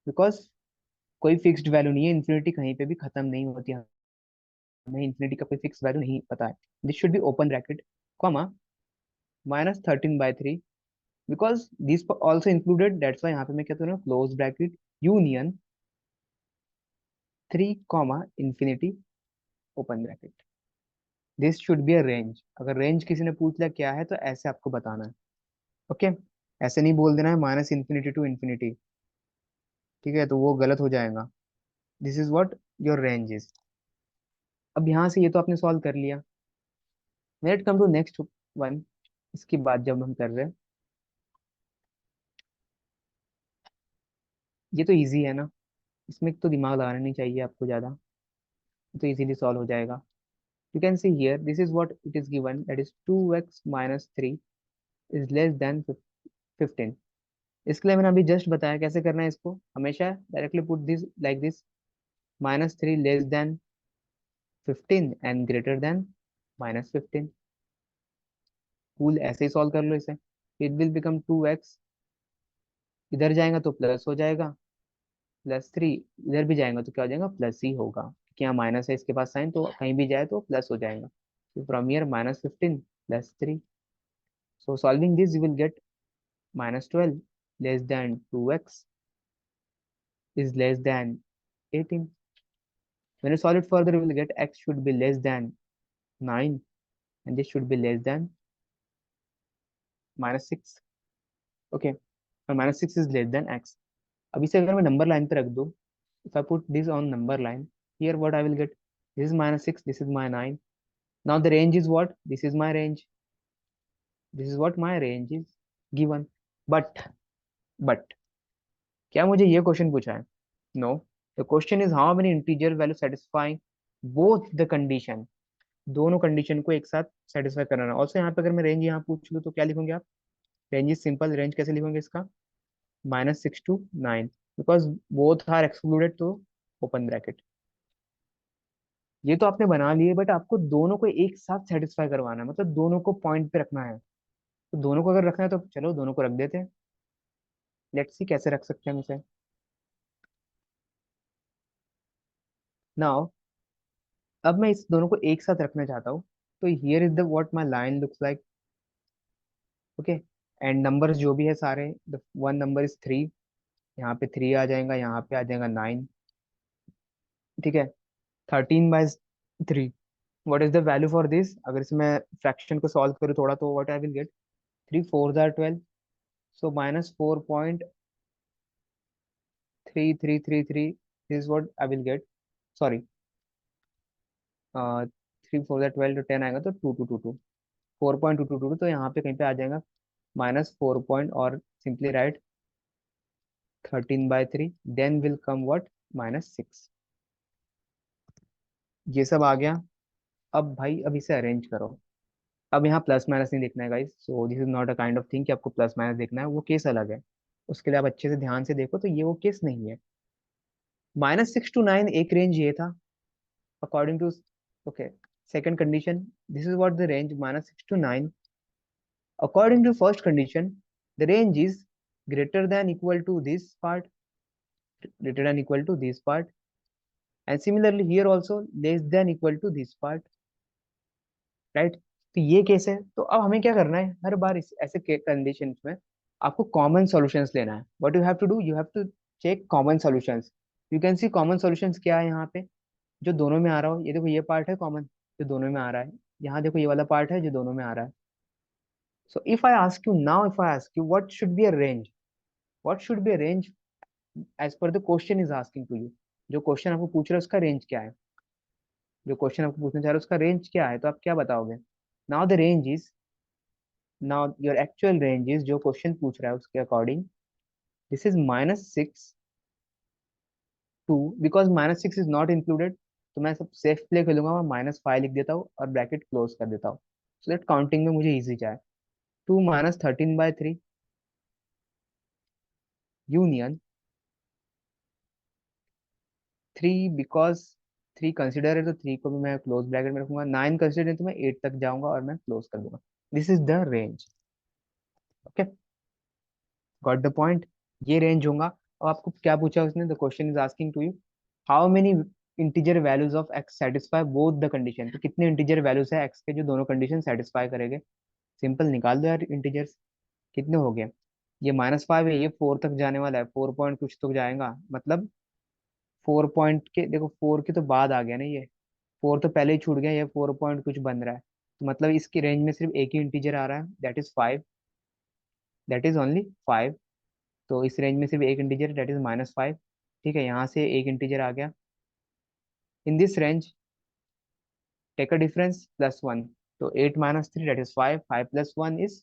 बिकॉज कोई फिक्स्ड वैल्यू नहीं है, इन्फिनिटी कहीं पे भी खत्म नहीं होती है। हमें इन्फिनिटी का कोई फिक्स वैल्यू नहीं पता है। This should be open bracket comma -13/3, because this also included, that's why यहाँ पे मैं कहता हूँ close bracket union 3 comma infinity open bracket. This should be a range. अगर रेंज किसी ने पूछ लिया क्या है तो ऐसे आपको बताना है। ओके, ऐसे नहीं बोल देना है -इन्फिनिटी टू इन्फिनिटी, ठीक है? तो वो गलत हो जाएगा। This is what your range is. अब यहाँ से ये तो आपने सॉल्व कर लिया। Let come to next one. इसकी बात जब हम कर रहे हैं, ये तो इजी है ना, इसमें तो दिमाग लगाना नहीं चाहिए आपको ज्यादा, ये तो इजीली सॉल्व हो जाएगा। You can see here this is what it is given, that is 2x minus 3 is less then 15। इसके लिए मैंने अभी जस्ट बताया कैसे करना है इसको। हमेशा directly put this like this, -3 less than 15 and greater than -15। Cool, ऐसे ही सॉल्व कर लो इसे। इट विल बिकम 2x, इधर जाएगा तो प्लस हो जाएगा, +3 इधर भी जाएगा तो क्या हो जाएगा? प्लस ही होगा, क्योंकि यहाँ माइनस है इसके पास साइन, तो कहीं भी जाए तो प्लस हो जाएगा। तो from here -15 +3, so solving this you will gate -12 less than 2x is less than 18. When you solve it further, you will get x should be less than 9 and this should be less than -6. Okay, and -6 is less than x. अब इसे अगर मैं number line पे रख दूं, if I put this on number line, here what I will get, this is -6, this is my 9. Now the range is what? This is my range. This is what my range is given. But क्या मुझे ये question पूछा है? No, the question is how many integer value satisfying both the condition. दोनों condition को एक साथ satisfy कराना। ऑल्सो यहाँ पे अगर मैं रेंज यहाँ पूछ लूँ तो क्या लिखोगे आप? Range is simple. रेंज कैसे लिखोगे इसका? -6 to 9, because both are excluded, तो ओपन ब्रैकेट। ये तो आपने बना लिए, बट आपको दोनों को एक साथ सेटिस्फाई करवाना है, मतलब दोनों को पॉइंट पे रखना है। तो दोनों को अगर रखना है तो चलो दोनों को रख देते हैं। लेट्स सी कैसे रख सकते हैं हम इसे। नाउ अब मैं इस दोनों को एक साथ रखना चाहता हूँ। तो here is the what my line looks like. Okay, and numbers जो भी है सारे, द वन नंबर इज 3, यहाँ पे 3 आ जाएगा, यहाँ पे आ जाएगा 9। ठीक है, 13/3, what is the value for this? अगर इसमें फ्रैक्शन को सॉल्व करूँ थोड़ा, तो what I will get? 3 4 are 12, so -4.3333 is what I will get. Sorry, 3 4 12 तो 10 आएगा, तो 2222, 4.222, तो यहाँ पे कहीं पे आ जाएगा -4 और simply write 13/3, then will come what? -6। ये सब आ गया। अब भाई अब इसे अरेंज करो। अब यहाँ प्लस माइनस नहीं देखना है guys, so this is not a kind of thing कि आपको प्लस माइनस देखना है, वो केस अलग है। उसके लिए आप अच्छे से ध्यान से देखो, तो ये वो केस नहीं है। -6 to 9 एक रेंज ये था, according to, okay, second condition, this is what the range -6 to 9। According to first condition, the range is greater than equal to this part, greater than equal to this part, and similarly here also less than equal to this part, right? तो ये case है। तो अब हमें क्या करना है, हर बार इस ऐसे कंडीशन में आपको कॉमन सॉल्यूशंस लेना है। What you have to do, you have to check common solutions. You can see common solutions क्या है यहाँ पे, जो दोनों में आ रहा हो। ये देखो, ये पार्ट है कॉमन, जो दोनों में आ रहा है। यहाँ देखो, ये वाला पार्ट है जो दोनों में आ रहा है। So if I ask you now, if I ask you what should be a range, what should be a range as per the question is asking to you. जो क्वेश्चन आपको पूछ रहा है उसका रेंज क्या है, जो क्वेश्चन आपको पूछना चाह रहे हो उसका रेंज क्या है, तो आप क्या बताओगे? Now the range is, now your actual range is, जो क्वेश्चन पूछ रहा है उसके according, this is -6 to, because -6 is not included, तो मैं सब सेफ प्ले खेलूंगा, मैं -5 लिख देता हूँ और ब्रैकेट क्लोज कर देता हूँ, सो दैट काउंटिंग में मुझे इजी जाए। 2 - 13/3 यूनियन 3, बिकॉज 3 कंसिडर है, तो 3 को भी मैं क्लोज ब्रैकेट में रखूंगा। 9 कंसिडर है, तो मैं 8 तक जाऊंगा और मैं क्लोज कर दूंगा। This is the range. Okay, got the point? ये रेंज होगा। अब आपको क्या पूछा उसने, the question is asking to you how many integer values of x satisfy both the condition. तो कितने इंटीजर वैल्यूज है एक्स के जो दोनों कंडीशन सेटिस्फाई करेंगे? सिंपल, निकाल दो यार इंटीजर्स। कितने हो गए? ये -5 है, ये 4 तक जाने वाला है, 4 पॉइंट कुछ तक जाएगा, मतलब 4 पॉइंट के, देखो 4 के तो बाद आ गया ना ये, 4 तो पहले ही छूट गया, ये 4 पॉइंट कुछ बन रहा है, तो मतलब इसकी रेंज में सिर्फ एक ही इंटीजर आ रहा है, that is 5, that is only 5। तो इस रेंज में सिर्फ एक इंटीजर, दैट इज -5। ठीक है, यहाँ से एक इंटीजर आ गया। In this range take a difference +1, तो 8 - 3 दैट इज 5, 5 + 1 इज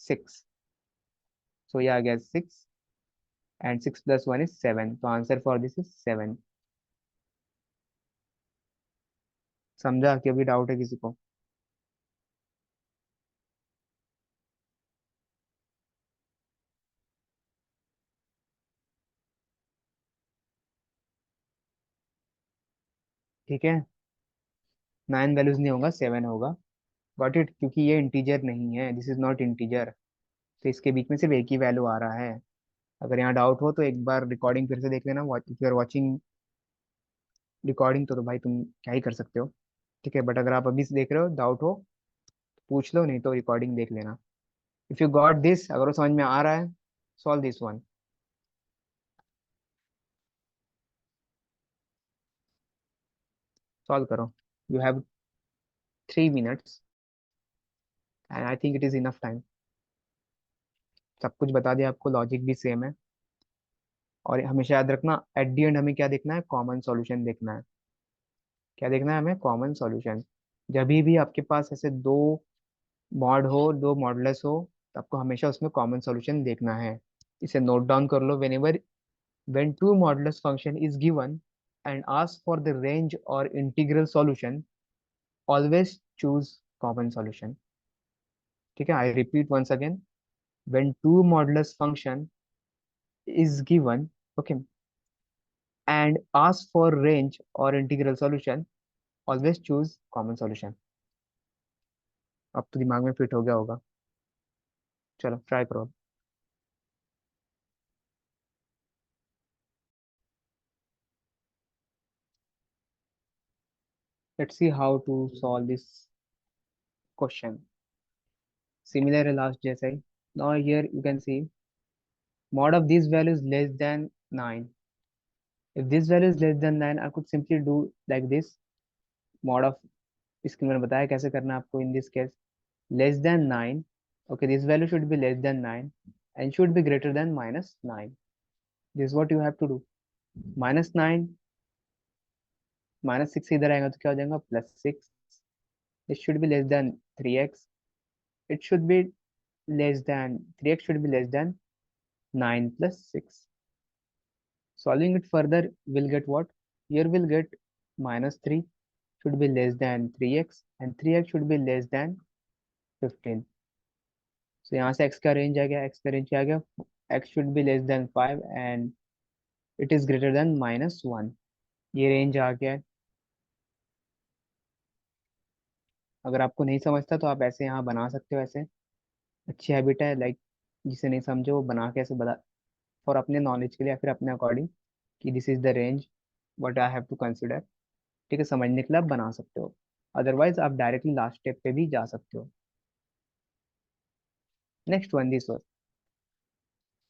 6, सो ये आ गया 6, एंड 6 + 1 इज 7, तो आंसर फॉर दिस इज 7। समझा कि अभी डाउट है किसी को? ठीक है, 9 वैल्यूज नहीं होगा, 7 होगा। Got it? क्योंकि ये इंटीजर नहीं है, दिस इज नॉट इंटीजर, तो इसके बीच में सिर्फ एक ही वैल्यू आ रहा है। अगर यहाँ डाउट हो तो एक बार रिकॉर्डिंग फिर से देख लेना, if you are watching recording, तो भाई तुम क्या ही कर सकते हो। ठीक है, बट अगर आप अभी से देख रहे हो, डाउट हो तो पूछ लो, नहीं तो रिकॉर्डिंग देख लेना। इफ यू गॉट दिस, अगर वो समझ में आ रहा है, सॉल्व दिस वन, सॉल्व करो। You have 3 minutes, and I think it is enough time. सब कुछ बता दिया आपको, लॉजिक भी सेम है। और हमेशा याद रखना, एट दी एंड हमें क्या देखना है? कॉमन सॉल्यूशन देखना है। क्या देखना है हमें? Common solution. जब भी आपके पास ऐसे दो मॉड हो, दो मॉडुलस हो, तो आपको हमेशा उसमें कॉमन सॉल्यूशन देखना है। इसे नोट डाउन कर लो। Whenever when two modulus function is given and ask for the range or integral solution, always choose common solution। ठीक है, I repeat once again, when two modulus function is given, okay, and ask for range or integral solution, always choose common solution. अब तो दिमाग में fit हो गया होगा। चलो ट्राई करो। Let's see how to solve this question. Similar है लास्ट जैसा ही। Now here you can see mod of these values less than 9. If this value is less than 9, I could simply do like this mod of, इसके मैंने बताया कैसे करना है आपको इन this case. less than 9, okay, this value should be less than 9 and should be greater than minus 9. This is what you have to do. minus 9 minus 6 इधर आएगा तो क्या हो जाएगा, plus 6. It should be less than 3x. It should be less than 3x should be less than 9 plus 6. Solving it further, we'll get what? Here we'll get minus 3 should be less than 3x and 3x should be less than 15. So यहाँ से x का range आ गया, x का range क्या आ गया, x should be less than 5 and it is greater than minus 1. ये range आ गया है। अगर आपको नहीं समझता तो आप ऐसे यहाँ बना सकते हो ऐसे। अच्छी हैबिट है, लाइक जिसे नहीं समझे वो बना के ऐसे बता, फॉर अपने नॉलेज के लिए या फिर अपने अकॉर्डिंग कि this is the range what I have to consider. ठीक है, समझने के लिए आप बना सकते हो, अदरवाइज आप डायरेक्टली लास्ट स्टेप पे भी जा सकते हो। Next one, this one,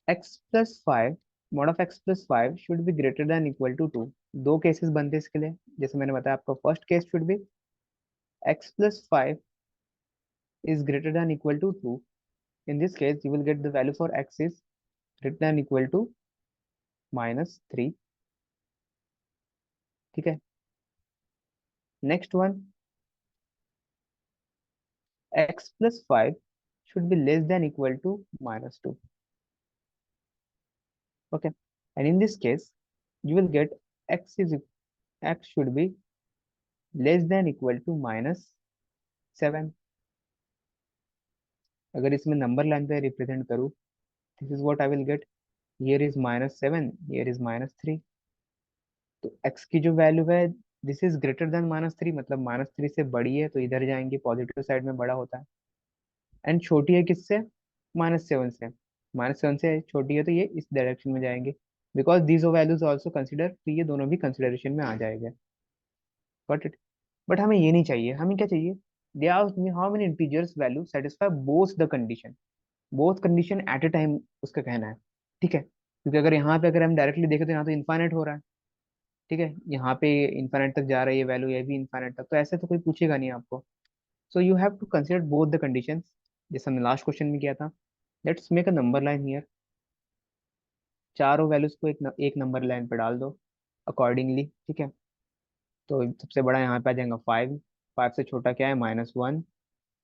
x plus 5, mod of x plus 5 should be greater than equal to 2. दो केसेस बनते हैं इसके लिए, जैसे मैंने बताया आपको, first case should be x plus 5 is greater than equal to 2. In this case you will get the value for x is greater than equal to minus 3. ठीक है, next one, x plus 5 should be less than equal to minus 2. Okay, and in this case you will get x should be less than equal to minus 7. अगर इसमें number line पे represent करूँ, this is what I will get, here is minus 7, here is minus 3। तो x की जो value है, this is greater than minus 3, मतलब minus 3 से बड़ी है तो इधर जाएंगे, पॉजिटिव साइड में बड़ा होता है। एंड छोटी है किससे, माइनस 7 से। माइनस 7 से छोटी है तो ये इस डायरेक्शन में जाएंगे, because these values also consider, तो ये दोनों भी कंसिडरेशन में आ जाएंगे। Got it. बट हमें ये नहीं चाहिए, हमें क्या चाहिए, they asked me how many integers value satisfy both the condition, both condition at a time, उसका कहना है। ठीक है, क्योंकि अगर यहाँ पे अगर हम डायरेक्टली देखें तो यहाँ तो इन्फाइनाइट हो रहा है। ठीक है, यहाँ पे इन्फाइनाइट तक जा रहा है ये वैल्यू, ये भी इन्फाइनाइट तक, तो ऐसे तो कोई पूछेगा नहीं आपको। So you have to consider both the conditions, जैसे हमने लास्ट क्वेश्चन में किया था। Let's make a number line here. चारों वैल्यूज को एक नंबर लाइन पे डाल दो अकॉर्डिंगली। ठीक है, तो सबसे बड़ा यहाँ पे आ जाएगा 5, 5 से छोटा क्या है, -1,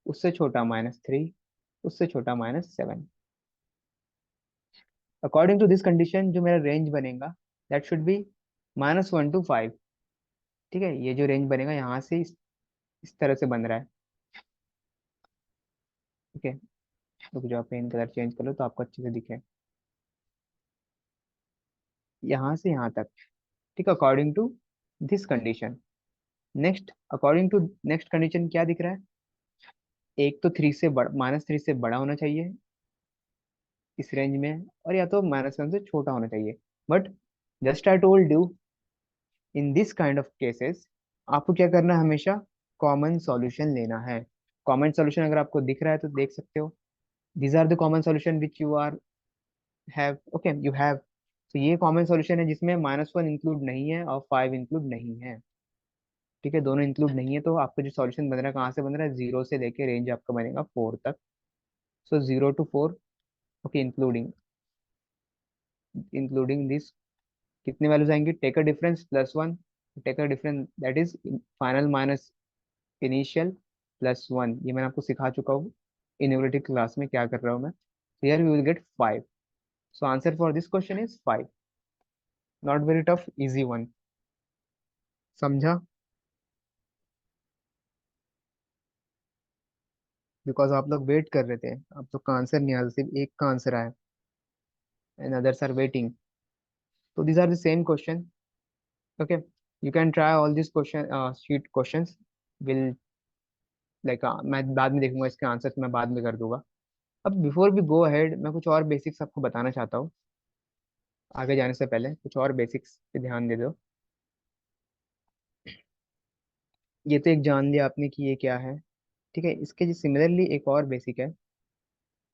उससे छोटा -3, उससे छोटा -7। अकॉर्डिंग टू दिस कंडीशन जो मेरा रेंज बनेगा, दैट शुड बी -1 to 5। ठीक है, ये जो रेंज बनेगा यहाँ से इस तरह से बन रहा है। ठीक है, रुक जाओ, पेन कलर चेंज कर लो तो आपको अच्छे से दिखे, यहाँ से यहाँ तक। ठीक है, according to this condition. Next, according to next condition क्या दिख रहा है, एक तो -3 से बड़ा होना चाहिए इस रेंज में, और या तो -1 से छोटा होना चाहिए। But just I told you, in this kind of cases आपको क्या करना है, हमेशा कॉमन सॉल्यूशन लेना है। कॉमन सॉल्यूशन अगर आपको दिख रहा है तो देख सकते हो, these are the common solution which you are have, okay, you have। तो ये कॉमन सॉल्यूशन है जिसमें -1 इंक्लूड नहीं है और 5 इंक्लूड नहीं है। ठीक है, दोनों इंक्लूड नहीं है, तो आपका जो सॉल्यूशन बन रहा है कहाँ से बन रहा है, 0 से लेके रेंज आपका बनेगा 4 तक। So 0 to 4, okay, including including this, कितने वैल्यूज आएंगे, take a difference +1, take a difference that is final minus initial +1। ये मैंने आपको सिखा चुका हूँ इन्यूमरेटिव क्लास में क्या कर रहा हूँ मैं। Here we will get 5। So answer for this question is 5। Not very tough, easy one. समझा, बिकॉज आप लोग वेट कर रहे थे, आप लोग का आंसर नहीं आया, सिर्फ एक का आंसर आया। and others are waiting. So these are the same question. Okay, you can try all these question sheet questions. Will like मैं बाद में देखूंगा, इसके आंसर मैं बाद में कर दूंगा. अब बिफोर वी गो अहेड मैं कुछ और बेसिक्स आपको बताना चाहता हूँ. आगे जाने से पहले कुछ और बेसिक्स पे ध्यान दे दो. ये तो एक जान लिया आपने कि ये क्या है. ठीक है, इसके जो सिमिलरली एक और बेसिक है.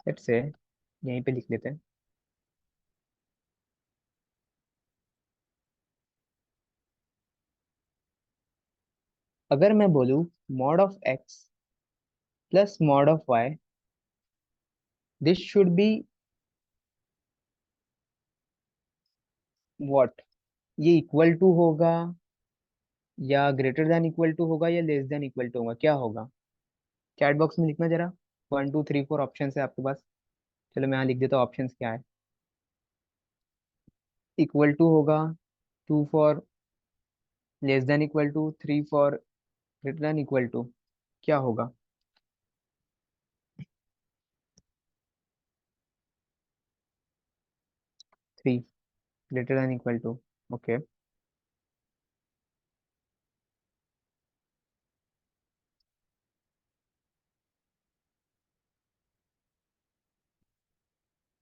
लेट्स से यहीं पे लिख लेते हैं. अगर मैं बोलूँ mod of x plus mod of y, this should be what. ये इक्वल टू होगा या ग्रेटर देन इक्वल टू होगा या लेस देन इक्वल टू होगा, क्या होगा? चैट बॉक्स में लिखना जरा. 1 2 3 4 ऑप्शन है आपके पास. चलो मैं यहाँ लिख देता हूँ ऑप्शन क्या है. इक्वल टू होगा, 2 for less than equal to, 3 for greater than equal to. क्या होगा? 3 greater than equal to. Okay.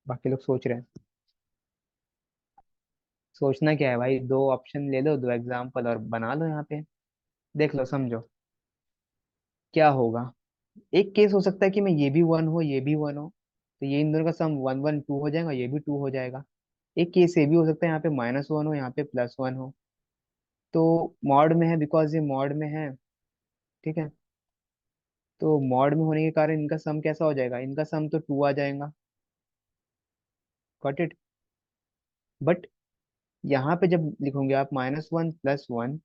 बाकी लोग सोच रहे हैं. सोचना क्या है भाई, दो ऑप्शन ले लो, दो एग्जाम्पल और बना लो यहाँ पे. देख लो, समझो क्या होगा. एक केस हो सकता है कि मैं ये भी वन हो ये भी वन हो, तो ये इन दोनों का सम 1 1 2 हो जाएगा, ये भी 2 हो जाएगा. एक केस ये भी हो सकता है यहाँ पे -1 हो यहाँ पे +1 हो. तो मॉड में है बिकॉज ये मॉड में है. ठीक है, तो मॉड में होने के कारण इनका सम कैसा हो जाएगा, इनका सम तो 2 आ जाएगा. Got it. बट यहाँ पे जब लिखोगे आप -1 +1,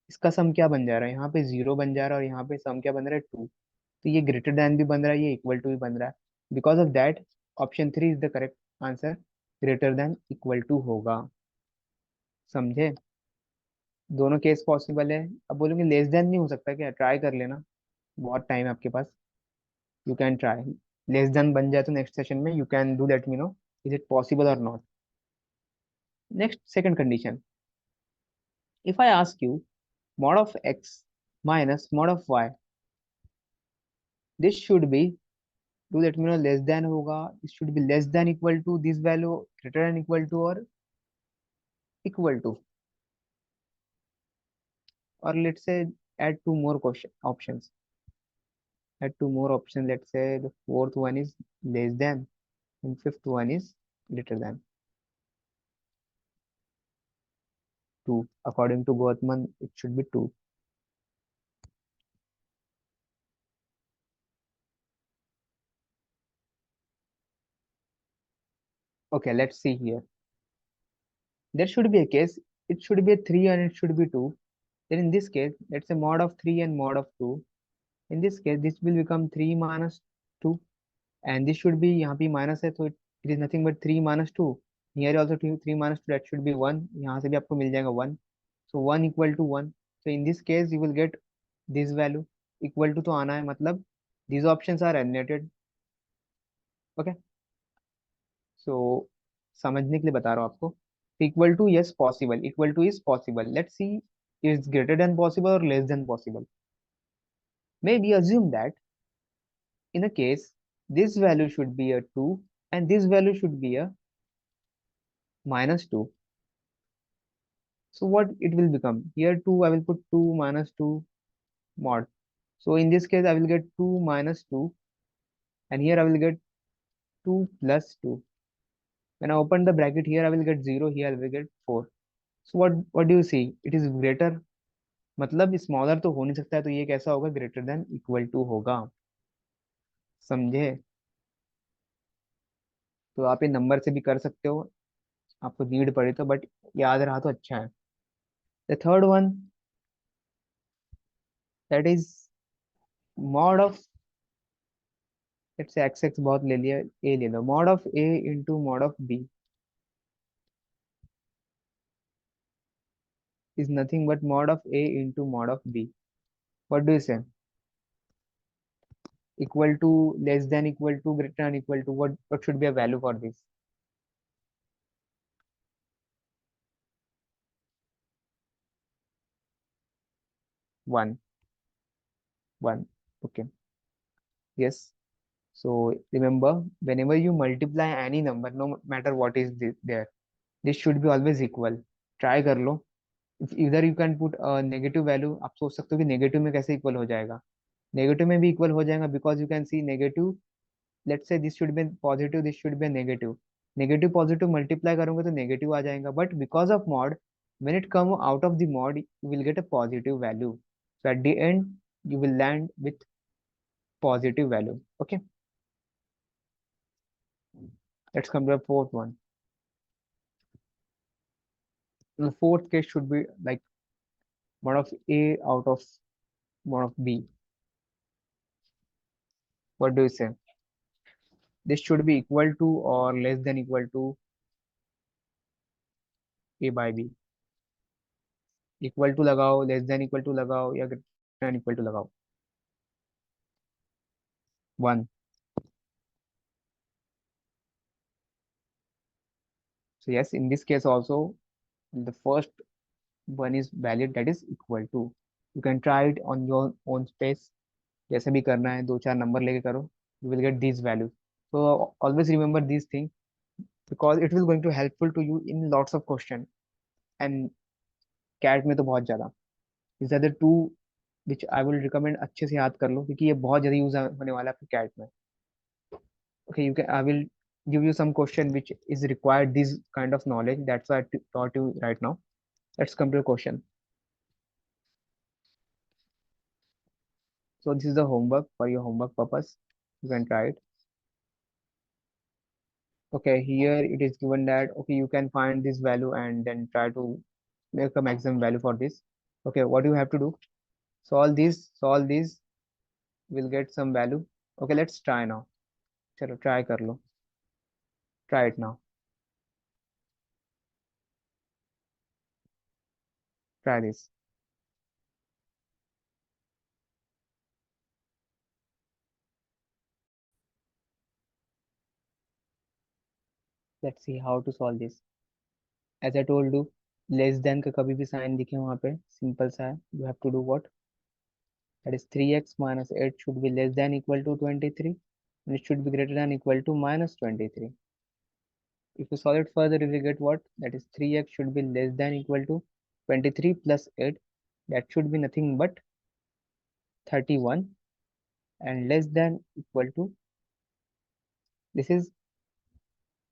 इसका सम क्या बन जा रहा है, यहाँ पे 0 बन जा रहा है और यहाँ पे सम क्या बन रहा है, 2. तो ये ग्रेटर देन भी बन रहा है, ये इक्वल टू भी बन रहा है. Because of that option 3 is the correct answer. Greater than equal to होगा. समझे? दोनों केस पॉसिबल है. अब बोलोगे लेस देन नहीं हो सकता क्या? ट्राई कर लेना, बहुत टाइम है आपके पास. You can try. Less than बन जाए तो नेक्स्ट सेशन में you can do let me know is it possible और not. Next second condition. If I ask you mod of x minus mod of y, this should be, do let me know, less than होगा, it should be less than equal to this value, greater than equal to और equal to. और let's say add two more question options. Add two more options. Let's say the fourth one is less than and fifth one is greater than 2. According to Gothman, it should be 2. Okay, let's see here. There should be a case, it should be a 3 and it should be 2. Then in this case, let's say mod of 3 and mod of 2. In this case, this will become 3 minus 2. And this should be, यहाँ पे minus है तो it is nothing but 3 minus 2. Here also 3 minus 2, that should be 1. यहाँ से भी आपको मिल जाएगा 1. So 1 equal to 1. So in this case, you will get this value. Equal to आना है, मतलब these options are eliminated. Okay. So समझने के लिए बता रहा हूँ आपको. Equal to, yes, possible. Equal to is possible. Let's see, is greater than possible or less than possible. Maybe assume that in a case, this value should be a 2 and this value should be a -2. So what it will become? Here 2, I will put 2 minus 2 mod. So in this case, I will get 2 minus 2 and here I will get 2 plus 2. When I open the bracket here, I will get 0, here I will get 4. So what do you see? It is greater. मतलब smaller तो हो नहीं सकता है, तो ये कैसा होगा? ग्रेटर देन इक्वल टू होगा. समझे? तो आप ये नंबर से भी कर सकते हो, आपको नीड पड़े तो, बट याद रहा तो अच्छा है. The third one, that is mod of, let's say x x बहुत ले लिया, ए ले लो. Mod of a into mod of b is nothing but mod of a into mod of b. What do you say? Equal to, less than equal to, greater than equal to, what should be a value for this? One, one, okay, yes. So remember, whenever you multiply any number, no matter what is there, this should be always equal. Try कर लो. इधर you can put negative value. आप सोच सकते हो कि negative में कैसे equal हो जाएगा. नेगेटिव में भी इक्वल हो जाएगा, because you can C negative. Let's say this should B positive, this should be negative. Negative positive multiply करोगे तो नेगेटिव आ जाएगा, but because of mod, when it come out of the mod, you will get a positive value. So at the end, you will land with positive value. Okay, let's come to the fourth one. The fourth case should be like mod of A out of mod of B. What do you say? This should be equal to or less than equal to A by B. Equal to लगाओ, less than equal to लगाओ, या greater than equal to लगाओ. One. So yes, in this case also, the first one is valid, that is equal to. You can try it on your own space. जैसे भी करना है, दो चार number लेके करो. You will get these values. So always remember these things, because it will going to helpful to you in lots of question, and CAT में तो बहुत ज्यादा. These are the two which I will recommend, अच्छे से याद कर लो, क्योंकि ये बहुत ज्यादा यूज होने वाला है आपके कैट में. Okay, you can, I will give you some question which is required this kind of knowledge. That's why I taught you right now. Let's come to a question. So this is the homework for your homework purpose. You can try it. Okay, here it is given that, okay, you can find this value and then try to make a maximum value for this. Okay, what do you have to do? Solve this, will get some value. Okay, let's try now. चलो try कर लो. Try it now. Try this. Let's see how to solve this. As I told you, less than का कभी भी sign दिखे वहां पे, simple सा है. You have to do what? That is 3x minus 8 should be less than equal to 23, and it should be greater than equal to minus 23. If you solve it further, you will get what? That is 3x should be less than equal to 23 plus 8. That should be nothing but 31, and less than equal to, this is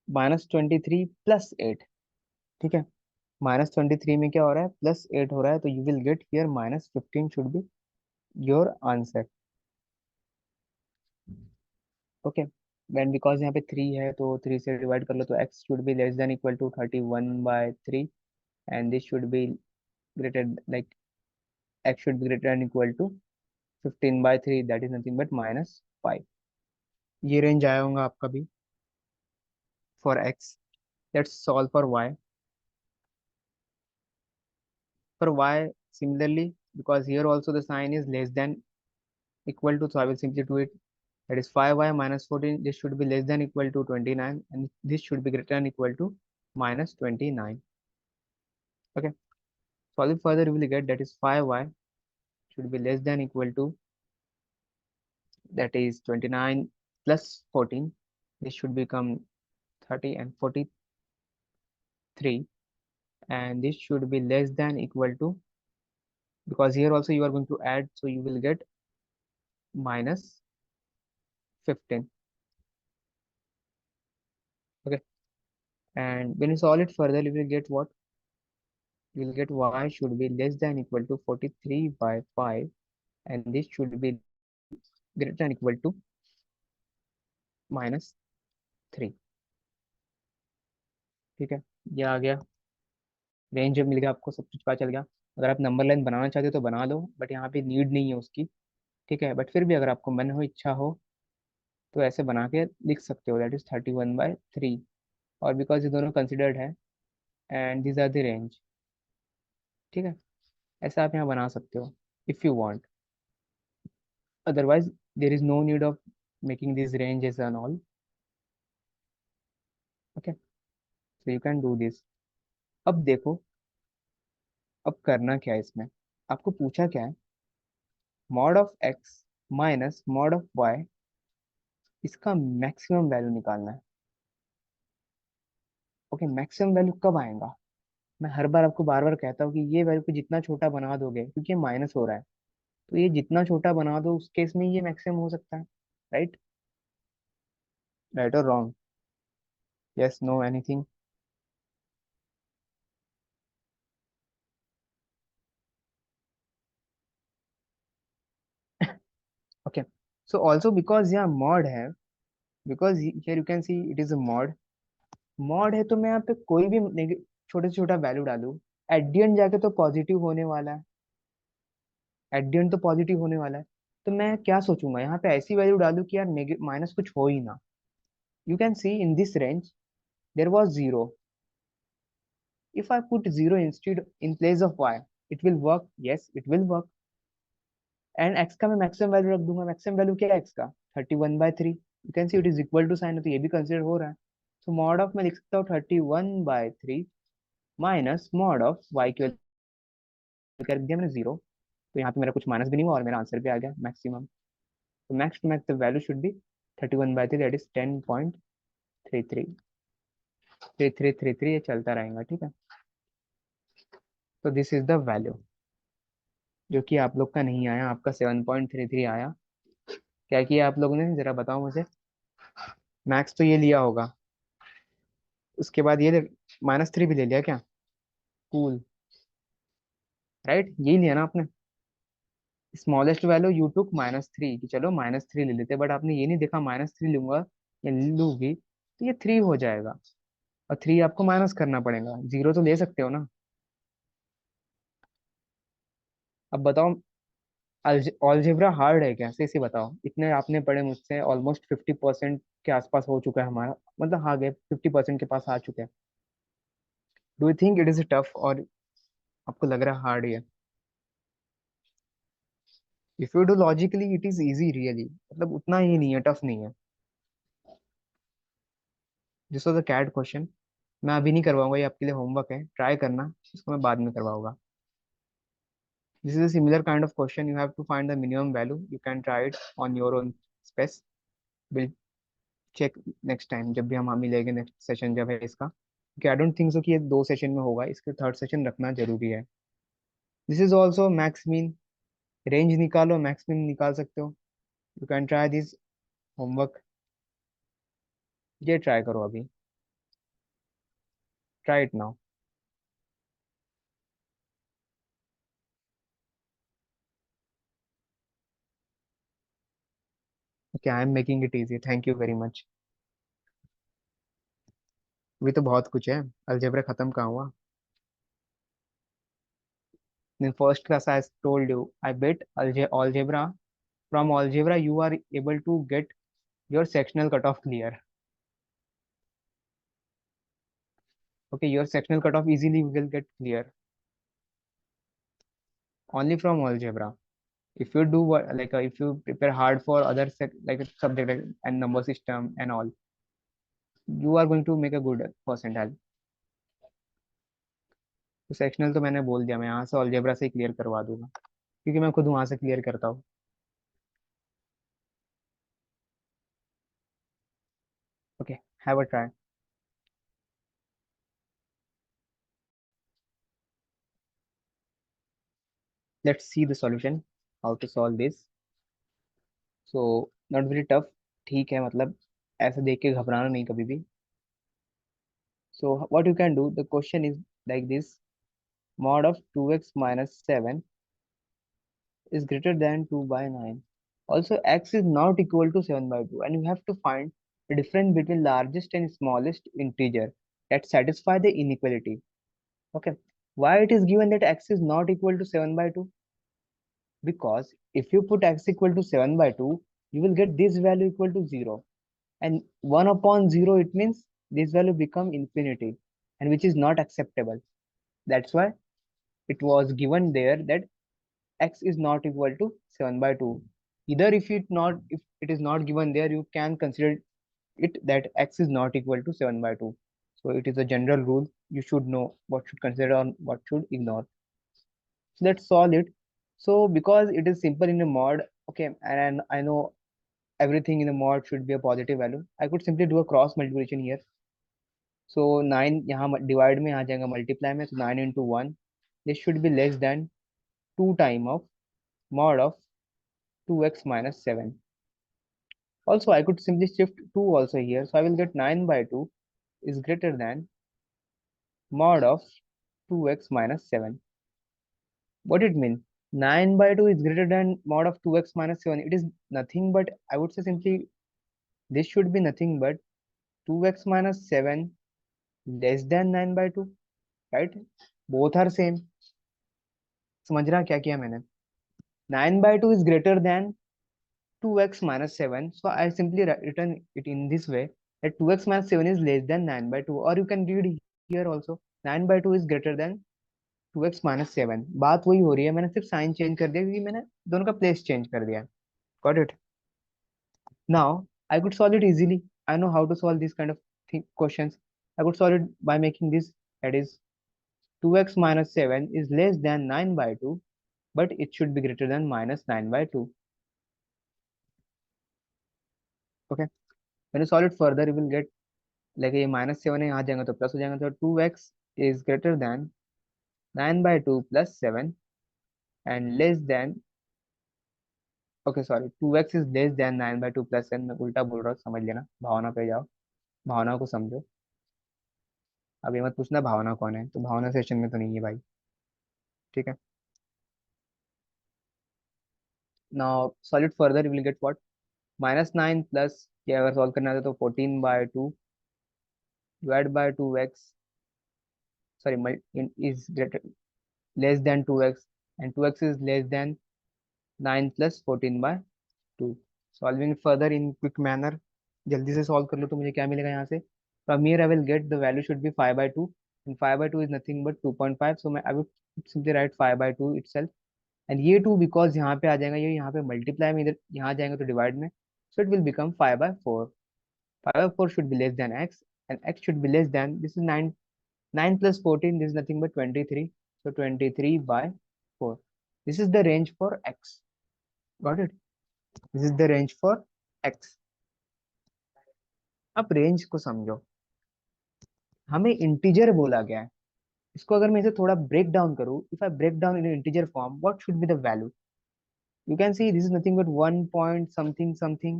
minus 23 plus 8. ठीक है. Minus 23 में क्या हो रहा है? Plus 8 हो रहा है, तो you will get here minus 15 should be your answer. Okay. When because यहाँ पे 3 है, तो 3 से डिवाइड कर लो, तो x should be less than equal to 31/3, and this should be greater, like x should be greater than equal to 15/3, that is nothing but -5. ये range आया होगा आपका भी for x. Let's solve for y. For y, similarly, because here also the sign is less than equal to, so I will simply do it. That is 5y minus 14, this should be less than equal to 29, and this should be greater than equal to minus 29. Okay, solve it further, you will get that is 5y should be less than equal to, that is 29 plus 14, this should become 30 and 43, and this should be less than equal to, because here also you are going to add, so you will get minus 15. Okay, and when you solve it further, you will get what? You will get y should be less than equal to 43/5, and this should be greater than equal to -3. ठीक है, ये आ गया. Range मिल गया आपको, सब कुछ पता चल गया. अगर आप नंबर लाइन बनाना चाहते हो तो बना लो, बट यहाँ पे नीड नहीं है उसकी. ठीक है, बट फिर भी अगर आपको मन हो, इच्छा हो, तो ऐसे बना के लिख सकते हो, दैट इज 31/3. और बिकॉज ये दोनों कंसिडर्ड है, and this are the range. ठीक है, ऐसा आप यहाँ बना सकते हो if you want. Otherwise there is no need of making this ranges and all. Okay, so you can do this. अब देखो, अब करना क्या है इसमें. आपको पूछा क्या है? Mod of x minus mod of y, इसका मैक्सिमम वैल्यू निकालना है। ओके, मैक्सिमम वैल्यू कब आएगा? मैं हर बार आपको बार बार कहता हूँ कि ये वैल्यू को जितना छोटा बना दोगे, क्योंकि ये माइनस हो रहा है, तो ये जितना छोटा बना दो उस केस में ये मैक्सिमम हो सकता है। राइट? राइट और wrong? Yes, no, anything? Okay, so also because यहाँ मॉड है, because here you can see it is a mod. Mod है तो मैं यहाँ पे कोई भी छोटे से छोटा वैल्यू डालू, एट दी एंड जाके तो पॉजिटिव होने वाला है। एट दी एंड तो पॉजिटिव होने वाला है। तो मैं क्या सोचूंगा यहाँ पे, ऐसी वैल्यू डालू कि यार माइनस कुछ हो ही ना। You can see in this range there was zero. If I put zero instead in place of y, it will work, yes it will work. And x का मैं मैक्सिमम वैल्यू रख दूंगा। मैक्सिमम वैल्यू क्या है x का? 31/3। You can see it is equal to sign, तो ये भी कंसिडर हो रहा है। तो मॉड ऑफ मैं लिख सकता हूँ 31/3 माइनस मॉड ऑफ वाई की वैल्यू कर दिया मैंने जीरो। तो यहाँ पे मेरा कुछ माइनस भी नहीं हुआ और मेरा आंसर भी आ गया मैक्सिमम। तो max to max the value should be 31/3, that is 10.33। 3333 ये चलता रहेगा, ठीक है। तो दिस इज द वैल्यू जो कि आप लोग का नहीं आया, आपका 7.33 आया। क्या किया आप लोगों ने, जरा बताओ मुझे। मैक्स तो ये लिया होगा, उसके बाद ये -3 भी ले लिया क्या? कूल। राइट, यही लिया ना आपने? स्मॉलेस्ट वैल्यू यू टुक -3, कि चलो -3 ले लेते, बट आपने ये नहीं देखा -3 लूंगा या लूंगी तो ये 3 हो जाएगा, और 3 आपको माइनस करना पड़ेगा, जीरो तो ले सकते हो ना। अब बताओ, अलजेब्रा हार्ड है क्या? से बताओ, इतने आपने पढ़े मुझसे, ऑलमोस्ट 50% के आसपास हो चुका है हमारा, मतलब हाँ गए 50% के पास आ चुके हैं। Do you think it is tough, और आपको लग रहा है हार्ड है? If you do logically it is easy really, मतलब उतना ही नहीं है, टफ नहीं है। This was a CAT question. मैं अभी नहीं करवाऊंगा, ये आपके लिए होमवर्क है, ट्राई करना, इसको मैं बाद में करवाऊंगा। This is a similar kind of question, you have to find the minimum value, you can try it on your own space। we'll check next time जब भी हम मिलेंगे, नेक्स्ट सेशन जब है इसका, क्योंकि आई डोंट थिंक सो कि ये 2 सेशन में होगा, इसके थर्ड सेशन रखना जरूरी है। This is also max mean, range निकालो, मैक्स मीन निकाल सकते हो। You can try this homework, ये ट्राई करो अभी, try it now. Okay, I am making it easy, thank you very much. अभी तो बहुत कुछ है, अलजेब्रा खत्म कहाँ हुआ? In first class, I told you, I bet algebra, from algebra you are able to get your sectional cutoff clear. Okay, your sectional cutoff easily will get clear only from algebra. If you do what, like if you prepare hard for other like a subject like, and number system and all, you are going to make a good percentile. तो sectional तो मैंने बोल दिया, मैं यहाँ से algebra से clear करवा दूंगा, क्योंकि मैं खुद वहां से क्लियर करता हूँ। Okay, have a try. Let's see the solution, how to solve this. So not very tough, ठीक है, मतलब ऐसे देख के घबराना नहीं कभी भी। So what you can do, the question is like this: mod of 2x minus 7 is greater than 2 by 9. Also, x is not equal to 7 by 2, and you have to find the difference between largest and smallest integer that satisfy the inequality. Okay. Why it is given that x is not equal to 7 by 2? Because if you put x equal to 7 by 2, you will get this value equal to 0. And 1 upon 0, it means this value become infinity, and which is not acceptable. That's why it was given there that x is not equal to 7 by 2. Either if it is not given there, you can consider it that x is not equal to 7 by 2. So it is a general rule, you should know what should consider and what should ignore. So let's solve it. So because it is simple in a mod, okay, and I know everything in the mod should be a positive value, I could simply do a cross multiplication here. So 9 यहाँ divide में आ जाएगा multiply में, so 9 into 1, this should be less than 2 time of mod of 2x minus 7. Also I could simply shift 2 also here, so I will get 9 by 2 is greater than mod of 2x minus 7. What it mean? 9 by 2 is greater than mod of 2x minus 7. It is nothing but, I would say simply, this should be nothing but 2x minus 7 less than 9 by 2, right? Both are same. समझ रहा क्या किया मैंने? 9 by 2 is greater than 2x minus 7. So I simply written it in this way, that 2x minus 7 is less than 9 by 2. Or you can read here also, 9 by 2 is greater than 2x minus 7. बात वही हो रही है, मैंने सिर्फ sign change कर दिया क्योंकि मैंने दोनों का प्लेस चेंज कर दिया. Got it? Now I could solve it easily. I know how to solve these kind of questions. I could solve it by making this, that is 2x minus 7 is less than 9 by 2, but it should be greater than minus 9 by 2. Okay. When you solve it further, you will get like ये minus 7 है, यहाँ जाएगा तो plus हो जाएगा, तो 2x is greater than 9 by 2 plus 7 and less than, okay sorry, 2x is less than 9 by 2 plus 7. मैं उल्टा बोल रहा हूँ, समझ लेना, भावना पे जाओ, भावना को समझो. अभी मत पूछना भावना कौन है, तो भावना सेशन में तो नहीं है भाई. ठीक है. Now solve it further, you will get what? Minus 9 plus, ये अगर सॉल्व करना है तो 14 by 2 divided by 2x, sorry, is greater less than 2x, and 2x is less than 9 plus 14 by 2. Solving it further in quick manner, जल्दी से solve कर लो तो मुझे क्या मिलेगा यहाँ से? From here I will get the value should be 5 by 2, and 5 by 2 is nothing but 2.5. So I would simply write 5 by 2 itself. And ये 2 because यहाँ पे आ जाएगा, ये यहाँ पे मल्टीप्लाई में, इधर यहाँ जाएंगे तो डिवाइड में, so it will become 5 by 4. 5 by 4 should be less than x, and x should be less than, this is 9, 9 plus 14, this is nothing but 23, so 23 by 4. This is the range for x. Got it? This is the range for x. अब range को समझो, हमें integer बोला गया है. इसको अगर मैं इसे थोड़ा ब्रेक डाउन करूं, if I break down in integer form, what should be the value? You can see this is nothing but 1 point something something.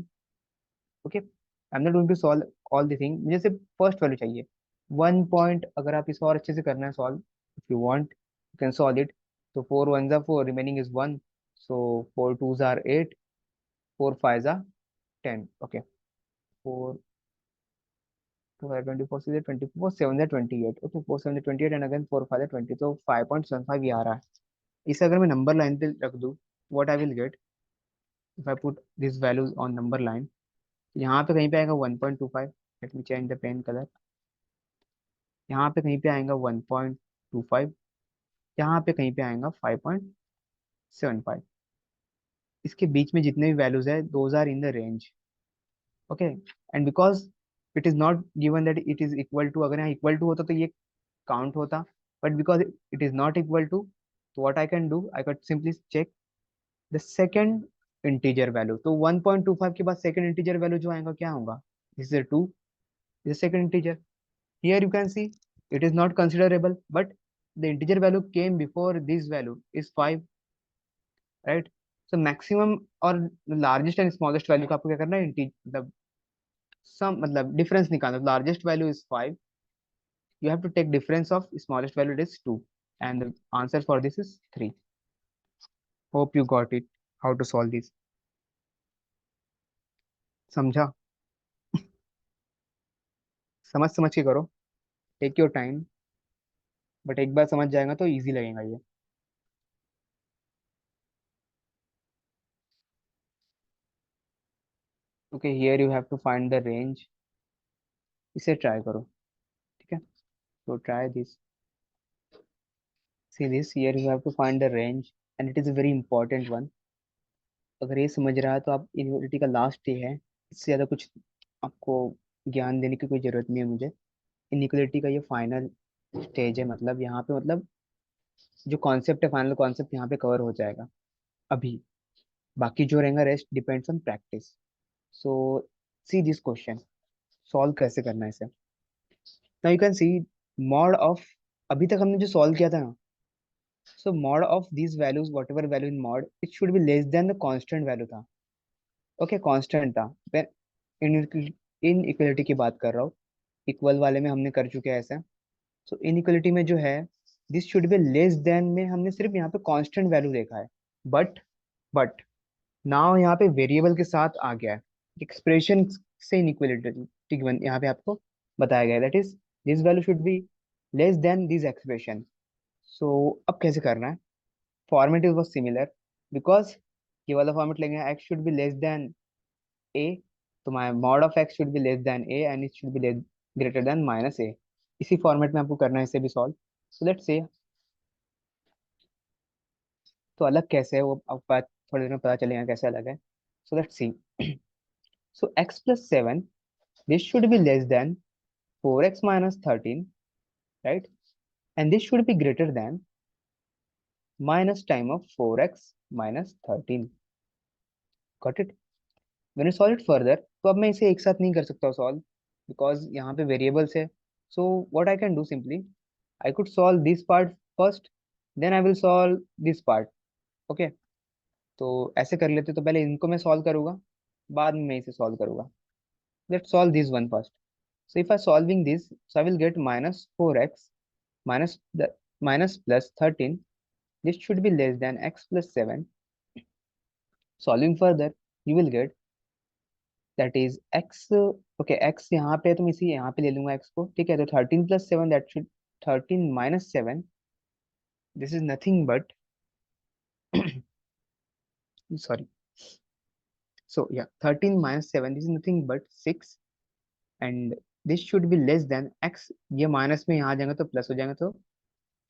Okay, I'm not going to solve all the thing, मुझे सिर्फ first value चाहिए. 1 point, अगर आप इसको और अच्छे से करना है solve, if you want you can solve it. So 4 ones are 4, remaining is 1, so 4 twos are 8, 4 fives are 10. Okay, 4 2 are 24, 6 are 24, 7 are 28. Okay, 4 7 are 28, and again 4 5 are 20, so 5.75 ये आ रहा है. इसे अगर मैं नंबर लाइन पे रख दूं, what I will get if I put these values on number line, यहाँ पे कहीं पे आएगा 1.25. Let me change the pen colour. यहाँ पे कहीं पे आएगा 1.25, यहाँ पे कहीं पे आएगा 5.75. इसके बीच में जितने भी वैल्यूज है, those are in the range. Okay, and because it is not given that it is equal to, अगर यहाँ इक्वल टू होता तो ये काउंट होता, but because it is not equal to, तो what I can do, I can simply check the second integer value. तो 1.25 के बाद सेकेंड इंटीजर वैल्यू जो आएगा क्या होगा? This is 2, this second integer. Here you can see it is not considerable, but the integer value came before this value is 5, right? So maximum और largest and smallest value का आपको क्या करना है, मतलब सम, मतलब डिफरेंस निकालना. Largest value is 5, you have to take difference of smallest value, it is 2, and the answer for this is 3. Hope you got it how to solve this. समझा? समझ समझ के करो, टेक योर टाइम, बट एक बार समझ जाएगा तो easy लगेगा ये. Okay, here you have to find the range. इसे ट्राई करो. ठीक है, so try this. See this, here you have to find the range, and it is a very important one. अगर ये समझ रहा है तो आप इनइक्वालिटी का लास्ट डे है, इससे ज़्यादा कुछ आपको ज्ञान देने की कोई ज़रूरत नहीं है मुझे. इनइक्वालिटी का ये फाइनल स्टेज है, मतलब यहाँ पे, मतलब जो कॉन्सेप्ट है, फाइनल कॉन्सेप्ट यहाँ पे कवर हो जाएगा. अभी बाकी जो रहेगा rest depends on practice. So see this question, solve कैसे करना है इसे। Now you can see mod of, अभी तक हमने जो सॉल्व किया था ना, so mod of these values whatever value in mod it should be less than the constant value था। ओके कांस्टेंट था। इन इक्वलिटी की बात कर रहा हूँ, इक्वल वाले में हमने कर चुके हैं ऐसा। सो इनइक्वलिटी में जो है this should be less then में हमने सिर्फ यहाँ पे कांस्टेंट वैल्यू देखा है। बट नाउ यहाँ पे वेरिएबल के साथ आ गया है एक्सप्रेशन से इनइक्वलिटी गिवन यहाँ पे आपको बताया गया है, that is this value should be less than this expression. So अब कैसे करना है, format is was similar, because ये वाला फॉर्मेट लेंगे x should be less than a, तो my mod of x should be less than a and it should be greater than minus a. इसी format में आपको करना है इसे भी सॉल्व। सो लेट्स से, तो अलग कैसे है वो अब बात थोड़ी देर में पता चलेगा कैसे अलग है। सो let's C, so x plus 7 this should be less than 4x minus 13, right? And this should be greater than minus time of 4x minus 13. Got it? When you solve it further, तो अब मैं इसे एक साथ नहीं कर सकता solve, because यहाँ पे वेरिएबल्स है। So what I can do simply, I could solve this part first, then I will solve this part. Okay, तो ऐसे कर लेते, तो पहले इनको मैं सॉल्व करूंगा, बाद में मैं इसे सॉल्व करूंगा। Let's solve this one first. So if I solving this, so I will get minus 4x minus the minus plus 13. This should be less than x plus 7. Solving further, you will get that is x. Okay, x यहाँ पे है तो मैं इसी यहाँ पे ले लूंगा x को, ठीक है। तो 13 plus 7 that should 13 minus 7. This is nothing but sorry. So yeah, 13 minus 7. This is nothing but 6, and this should be less than x. ये माइनस में यहाँ आ जाएगा तो प्लस हो जाएगा, तो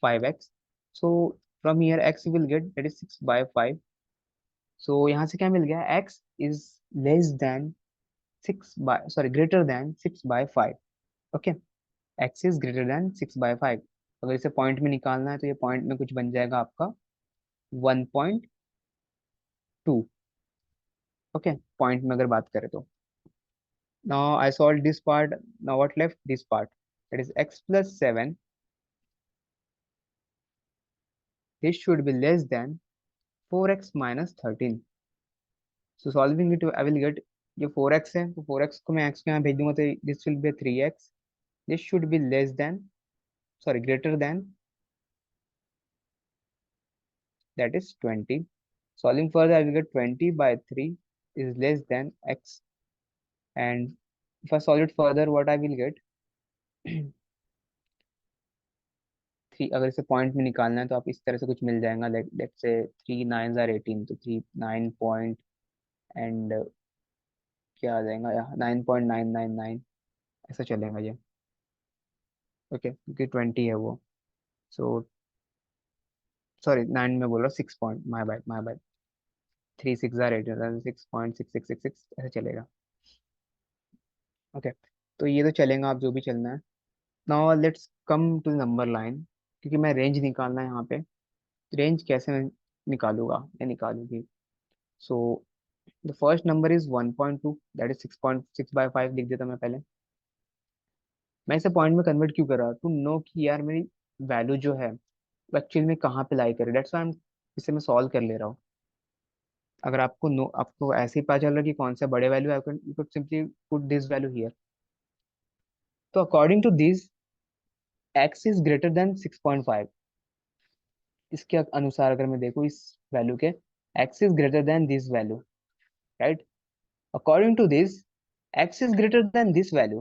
5x. So from here x will get that is 6 by 5. So यहाँ से क्या मिल गया, x is less than 6 by sorry greater than 6 by 5. Okay, x is greater than 6 by 5। अगर इसे पॉइंट में निकालना है तो ये पॉइंट में कुछ बन जाएगा आपका 1.2। ओके, पॉइंट में अगर बात करें तो now I solve this part. Now what left, this part, that is x plus 7, this should be less than 4x minus 13. So solving it I will get, ये 4x है तो 4x को मैं x के यहाँ भेज दूंगा तो this will be 3x. This should be less than, sorry greater than, that is 20. Solving further I will get 20 by 3 is less than x. And if I solve it further what I will get 3, अगर इसे point में निकालना है तो आप इस तरह से कुछ मिल जाएगा, लेट से 3 9 are 18, तो 3 9 पॉइंट एंड क्या आ जाएगा 9.999, ऐसा चलेगा ये। ओके, क्योंकि 20 है वो। सो सॉरी 9 में बोल रहा हूँ, 6 पॉइंट, माई बाय 3 6 are 18, 6.6666 ऐसे चलेगा। ओके, तो ये तो चलेगा, आप जो भी चलना है। Now let's come to number line, क्योंकि मैं रेंज निकालना है यहाँ पे। रेंज कैसे मैं निकालूंगा या निकालूंगी। So the first number is 1.2, that is 6.6/5 लिख देता मैं पहले। मैं इसे पॉइंट में कन्वर्ट क्यों कर रहा टू नो कि यार मेरी वैल्यू जो है एक्चुअली में कहाँ पे लाई करे, दैट्स व्हाई इसे मैं सॉल्व कर ले रहा हूँ। अगर आपको नो, आपको ऐसे ही पता चल रहा है कि कौन सा बड़े वैल्यू है, you could simply put this value here. तो according to this x is greater than 6.5। इसके अनुसार अगर मैं देखूँ इस वैल्यू के, x is greater than this value, right? According to this x is greater than this value.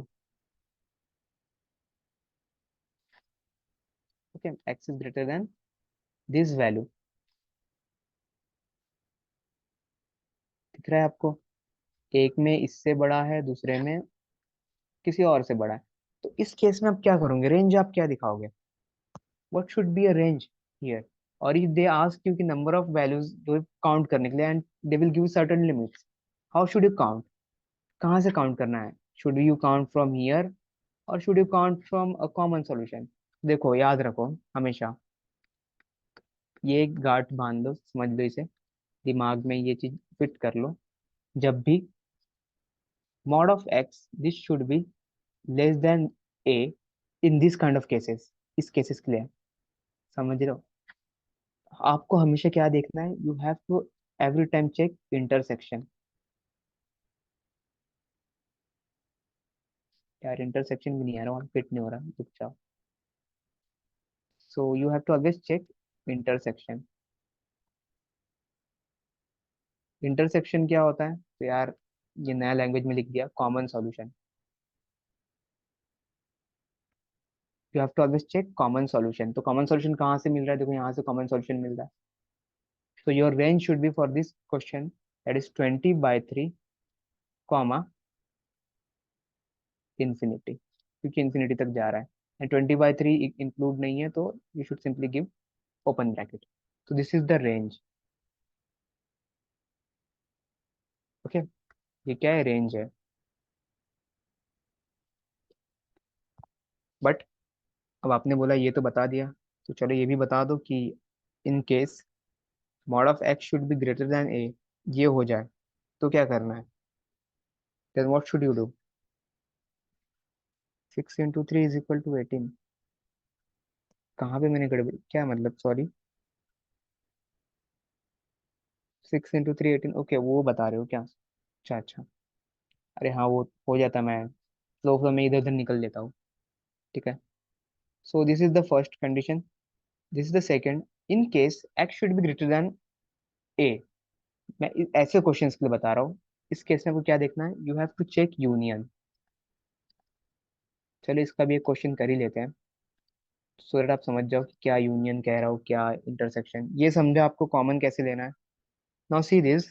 Okay, x is greater than this value. दिख रहा है आपको? एक में इससे बड़ा है, दूसरे में किसी और से बड़ा है। तो इस केस में आप क्या करोगे, रेंज आप क्या दिखाओगे, what should be a range here. और इफ दे आस्क यू कि नंबर ऑफ वैल्यूज जो काउंट करने के लिए, and they will give certain limits, how should you count, कहाँ से काउंट करना है, should you count from here और should you count from a common solution. देखो याद रखो हमेशा, ये एक गांठ बांध दो, समझ लो इसे। दिमाग में ये चीज फिट कर लो। जब भी mod of x this should be less than A in this kind of cases, इस केसेस के लिए, समझ रहे हो? आपको हमेशा क्या देखना है, you have to every time check intersection. यार इंटरसेक्शन भी नहीं आ रहा, फिट नहीं हो रहा, चुपचाप। So you have to always check intersection. Intersection क्या होता है तो यार, ये नया लैंग्वेज में लिख दिया, common solution. You have to always check common solution. तो कॉमन सॉल्यूशन कहाँ से मिल रहा है, देखो यहाँ से कॉमन सॉल्यूशन मिल रहा है। तो your range should be for this question that is 20/3 comma infinity, क्योंकि इंफिनिटी तक जा रहा है एंड 20/3 इंक्लूड नहीं है, तो you should simply give open bracket. तो this is the range. Okay, ये क्या है, रेंज है। बट अब आपने बोला ये तो बता दिया, तो चलो ये भी बता दो कि in case mod of x should be greater than a, ये हो जाए तो क्या करना है, then what should you do? 6 × 3 = 18। कहाँ पे मैंने गड़बड़, क्या मतलब, सॉरी। 6 × 3 18, ओके वो बता रहे हो क्या? अच्छा अच्छा। अरे हाँ वो हो जाता, मैं फ्लो फ्लो में इधर उधर निकल लेता हूँ। ठीक है। So this is the first condition, this is the second. In case x should be greater than a, मैं ऐसे क्वेश्चंस के लिए बता रहा हूँ। इस केस में आपको क्या देखना है, you have to check union. चलो इसका भी एक क्वेश्चन कर ही लेते हैं, सो दैट आप समझ जाओ कि क्या यूनियन कह रहा हूँ, क्या इंटरसेक्शन, ये समझो आपको कॉमन कैसे लेना है। Now see this,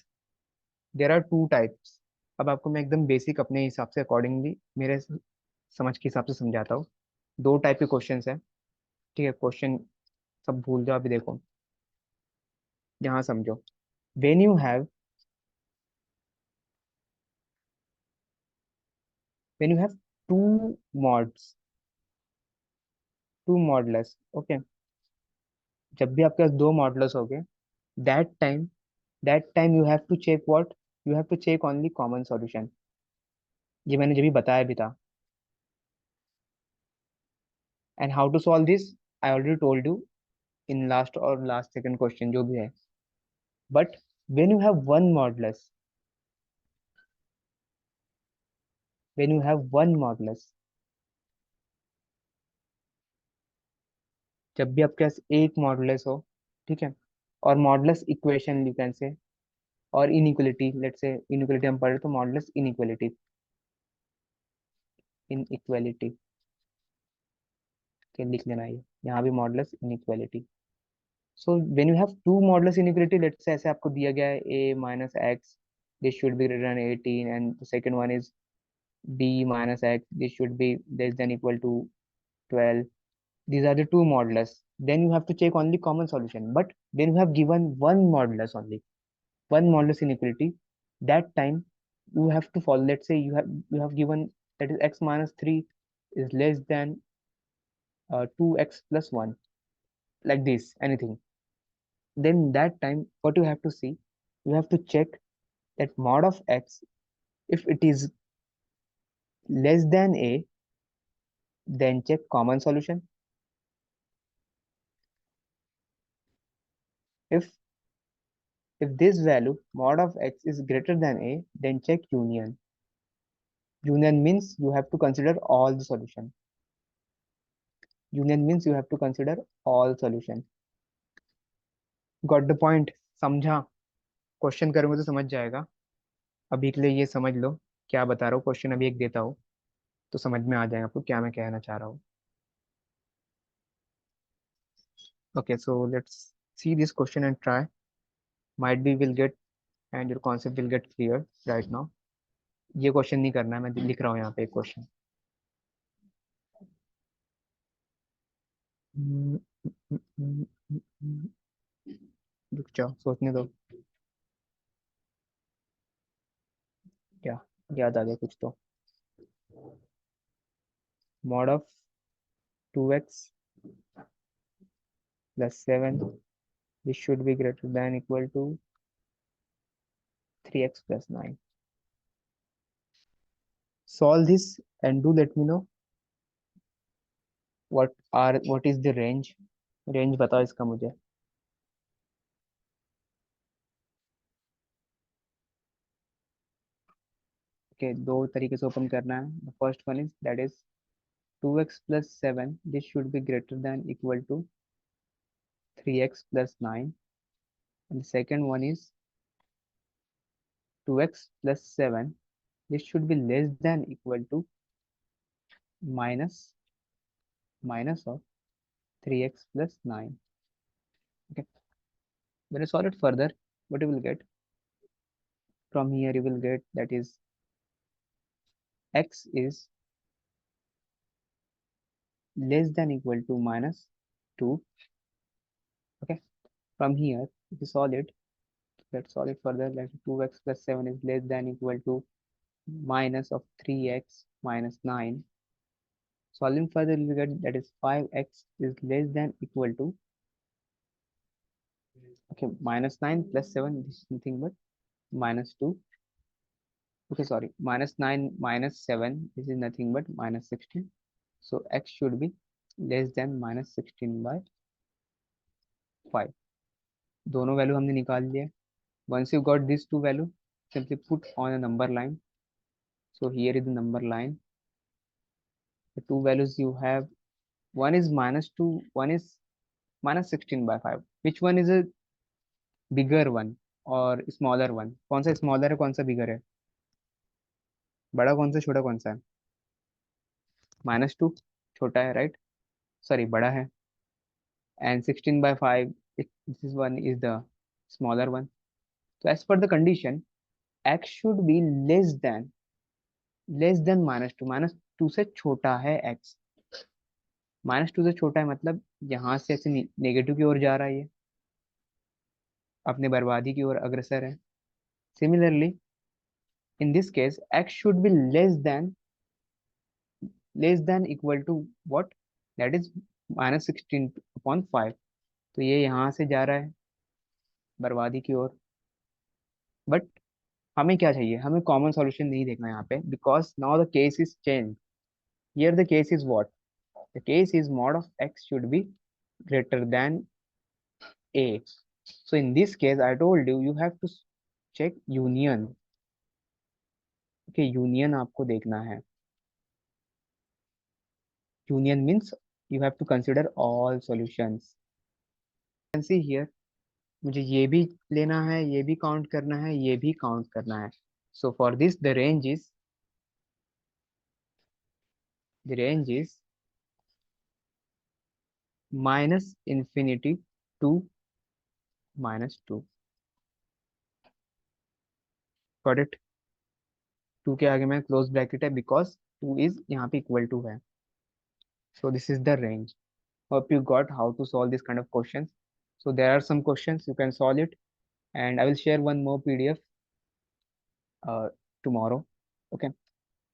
there are two types. अब आपको मैं एकदम बेसिक अपने हिसाब से अकॉर्डिंगली मेरे समझ के हिसाब से समझाता हूँ। दो टाइप के क्वेश्चंस हैं। ठीक है, क्वेश्चन सब भूल जाओ, अभी देखो यहाँ समझो। When you have when you have two mods, two modulus, okay. जब भी आपके पास दो मॉडलस हो गए, that time that time you have to check what, you have to check only common solution. ये मैंने जब भी बताया भी था। And how to solve this, I already told you in last और लास्ट सेकंड क्वेश्चन जो भी है। But when you have one modulus, when you have one modulus, जब भी आपके पास एक मॉडुलस हो, ठीक है, और मॉडुलस इक्वेशन यू कैन से, और इनइक्वलिटी, लेट्स से इनइक्वलिटी हम पढ़े तो मॉडुलस इनइक्वलिटी, इनइक्वलिटी के लिख लेना, ये यहाँ भी modulus inequality. So when you have two modulus inequality, let's say ऐसे आपको दिया गया है a - x, this should be greater than 18, and the second one is b - x, this should be less than equal to 12। These are the two modulus. Then you have to check only common solution. But then you have given one modulus only, one modulus inequality. That time you have to follow. Let's say you have given that is x minus 3 is less than 2x plus 1, like this, anything. Then that time what you have to see, you have to check that mod of x, if it is less than a, then check common solution. If this value mod of x is greater than a, then check union. Union means you have to consider all the solution. Union means you have to consider all solution. Got the point? समझा? Question करूंगा तो समझ जाएगा। अभी के लिए ये समझ लो क्या बता रहा हूँ, क्वेश्चन अभी एक देता हूँ तो समझ में आ जाएगा आपको क्या मैं कहना चाह रहा हूँ। Okay, so let's see this question and try. Might be will get and your concept will get clear right now. ये क्वेश्चन नहीं करना है, मैं लिख रहा हूँ यहाँ पे एक क्वेश्चन। रुक जाओ, सोचने दो। क्या याद आ गया कुछ तो। Mod of 2x plus 7, this should be greater than equal to 3x+9. Solve this and do let me know what is the range बताओ इसका मुझे. Okay, दो तरीके से ओपन करना है. The first one is that is 2x+7. This should be greater than equal to 3x+9. And the second one is 2x+7. This should be less than equal to minus of 3x+9. Okay, when you solve it further, what you will get from here, you will get that is x is less than equal to -2. Okay, from here, if you solve it, let's solve it further. That 2x+7 is less than equal to minus of 3x minus 9. Solving further, you will get that is 5x is less than equal to, okay, -9 plus 7, this is nothing but -2. Okay, sorry, -9 minus 7, this is nothing but -16. So x should be less than -16 by 5. दोनों value हमने निकाल लिया. Once you got these two value, simply put on a number line. So here is the number line. The two values you have, one is -2, one is -16 by 5. Which one is a bigger one और smaller one? कौन सा smaller है, कौन सा bigger है? बड़ा कौन सा, छोटा कौन सा है? -2 छोटा है, right? Sorry, बड़ा है. And 16 by 5, this one is the smaller one. So as per the condition, x should be less than -2. -2 से छोटा है x. -2 से छोटा है मतलब यहाँ से ऐसे नेगेटिव की ओर जा रहा है, ये अपने बर्बादी की ओर अग्रसर है. Similarly in this case, x should be less than equal to what? That is -16/5. तो ये यहाँ से जा रहा है बर्बादी की ओर. बट हमें क्या चाहिए? हमें कॉमन सॉल्यूशन नहीं देखना यहाँ पे, because now the case is change. Here the case is what? The case is mod of x should be greater than a. So in this case, I told you, you have to check union. Okay, union आपको देखना है. Union means you have to consider all solutions. You can see here, मुझे ये भी लेना है, ये भी काउंट करना है, ये भी काउंट करना है. So for this, the range is -infinity to -2. Got it? 2 के आगे में क्लोज ब्रैकेट है बिकॉज 2 इज यहाँ पे इक्वल टू है. So this is the range. Hope you got how to solve this kind of questions. So there are some questions you can solve it, and I will share one more PDF tomorrow. Okay,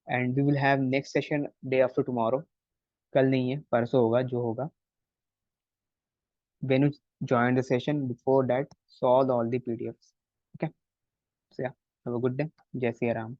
and we will have next session day after tomorrow. कल नहीं है, परसों होगा जो होगा. When you join the session, before that, solve all the PDFs. Okay, so yeah, have a good day. Jai Sri Ram.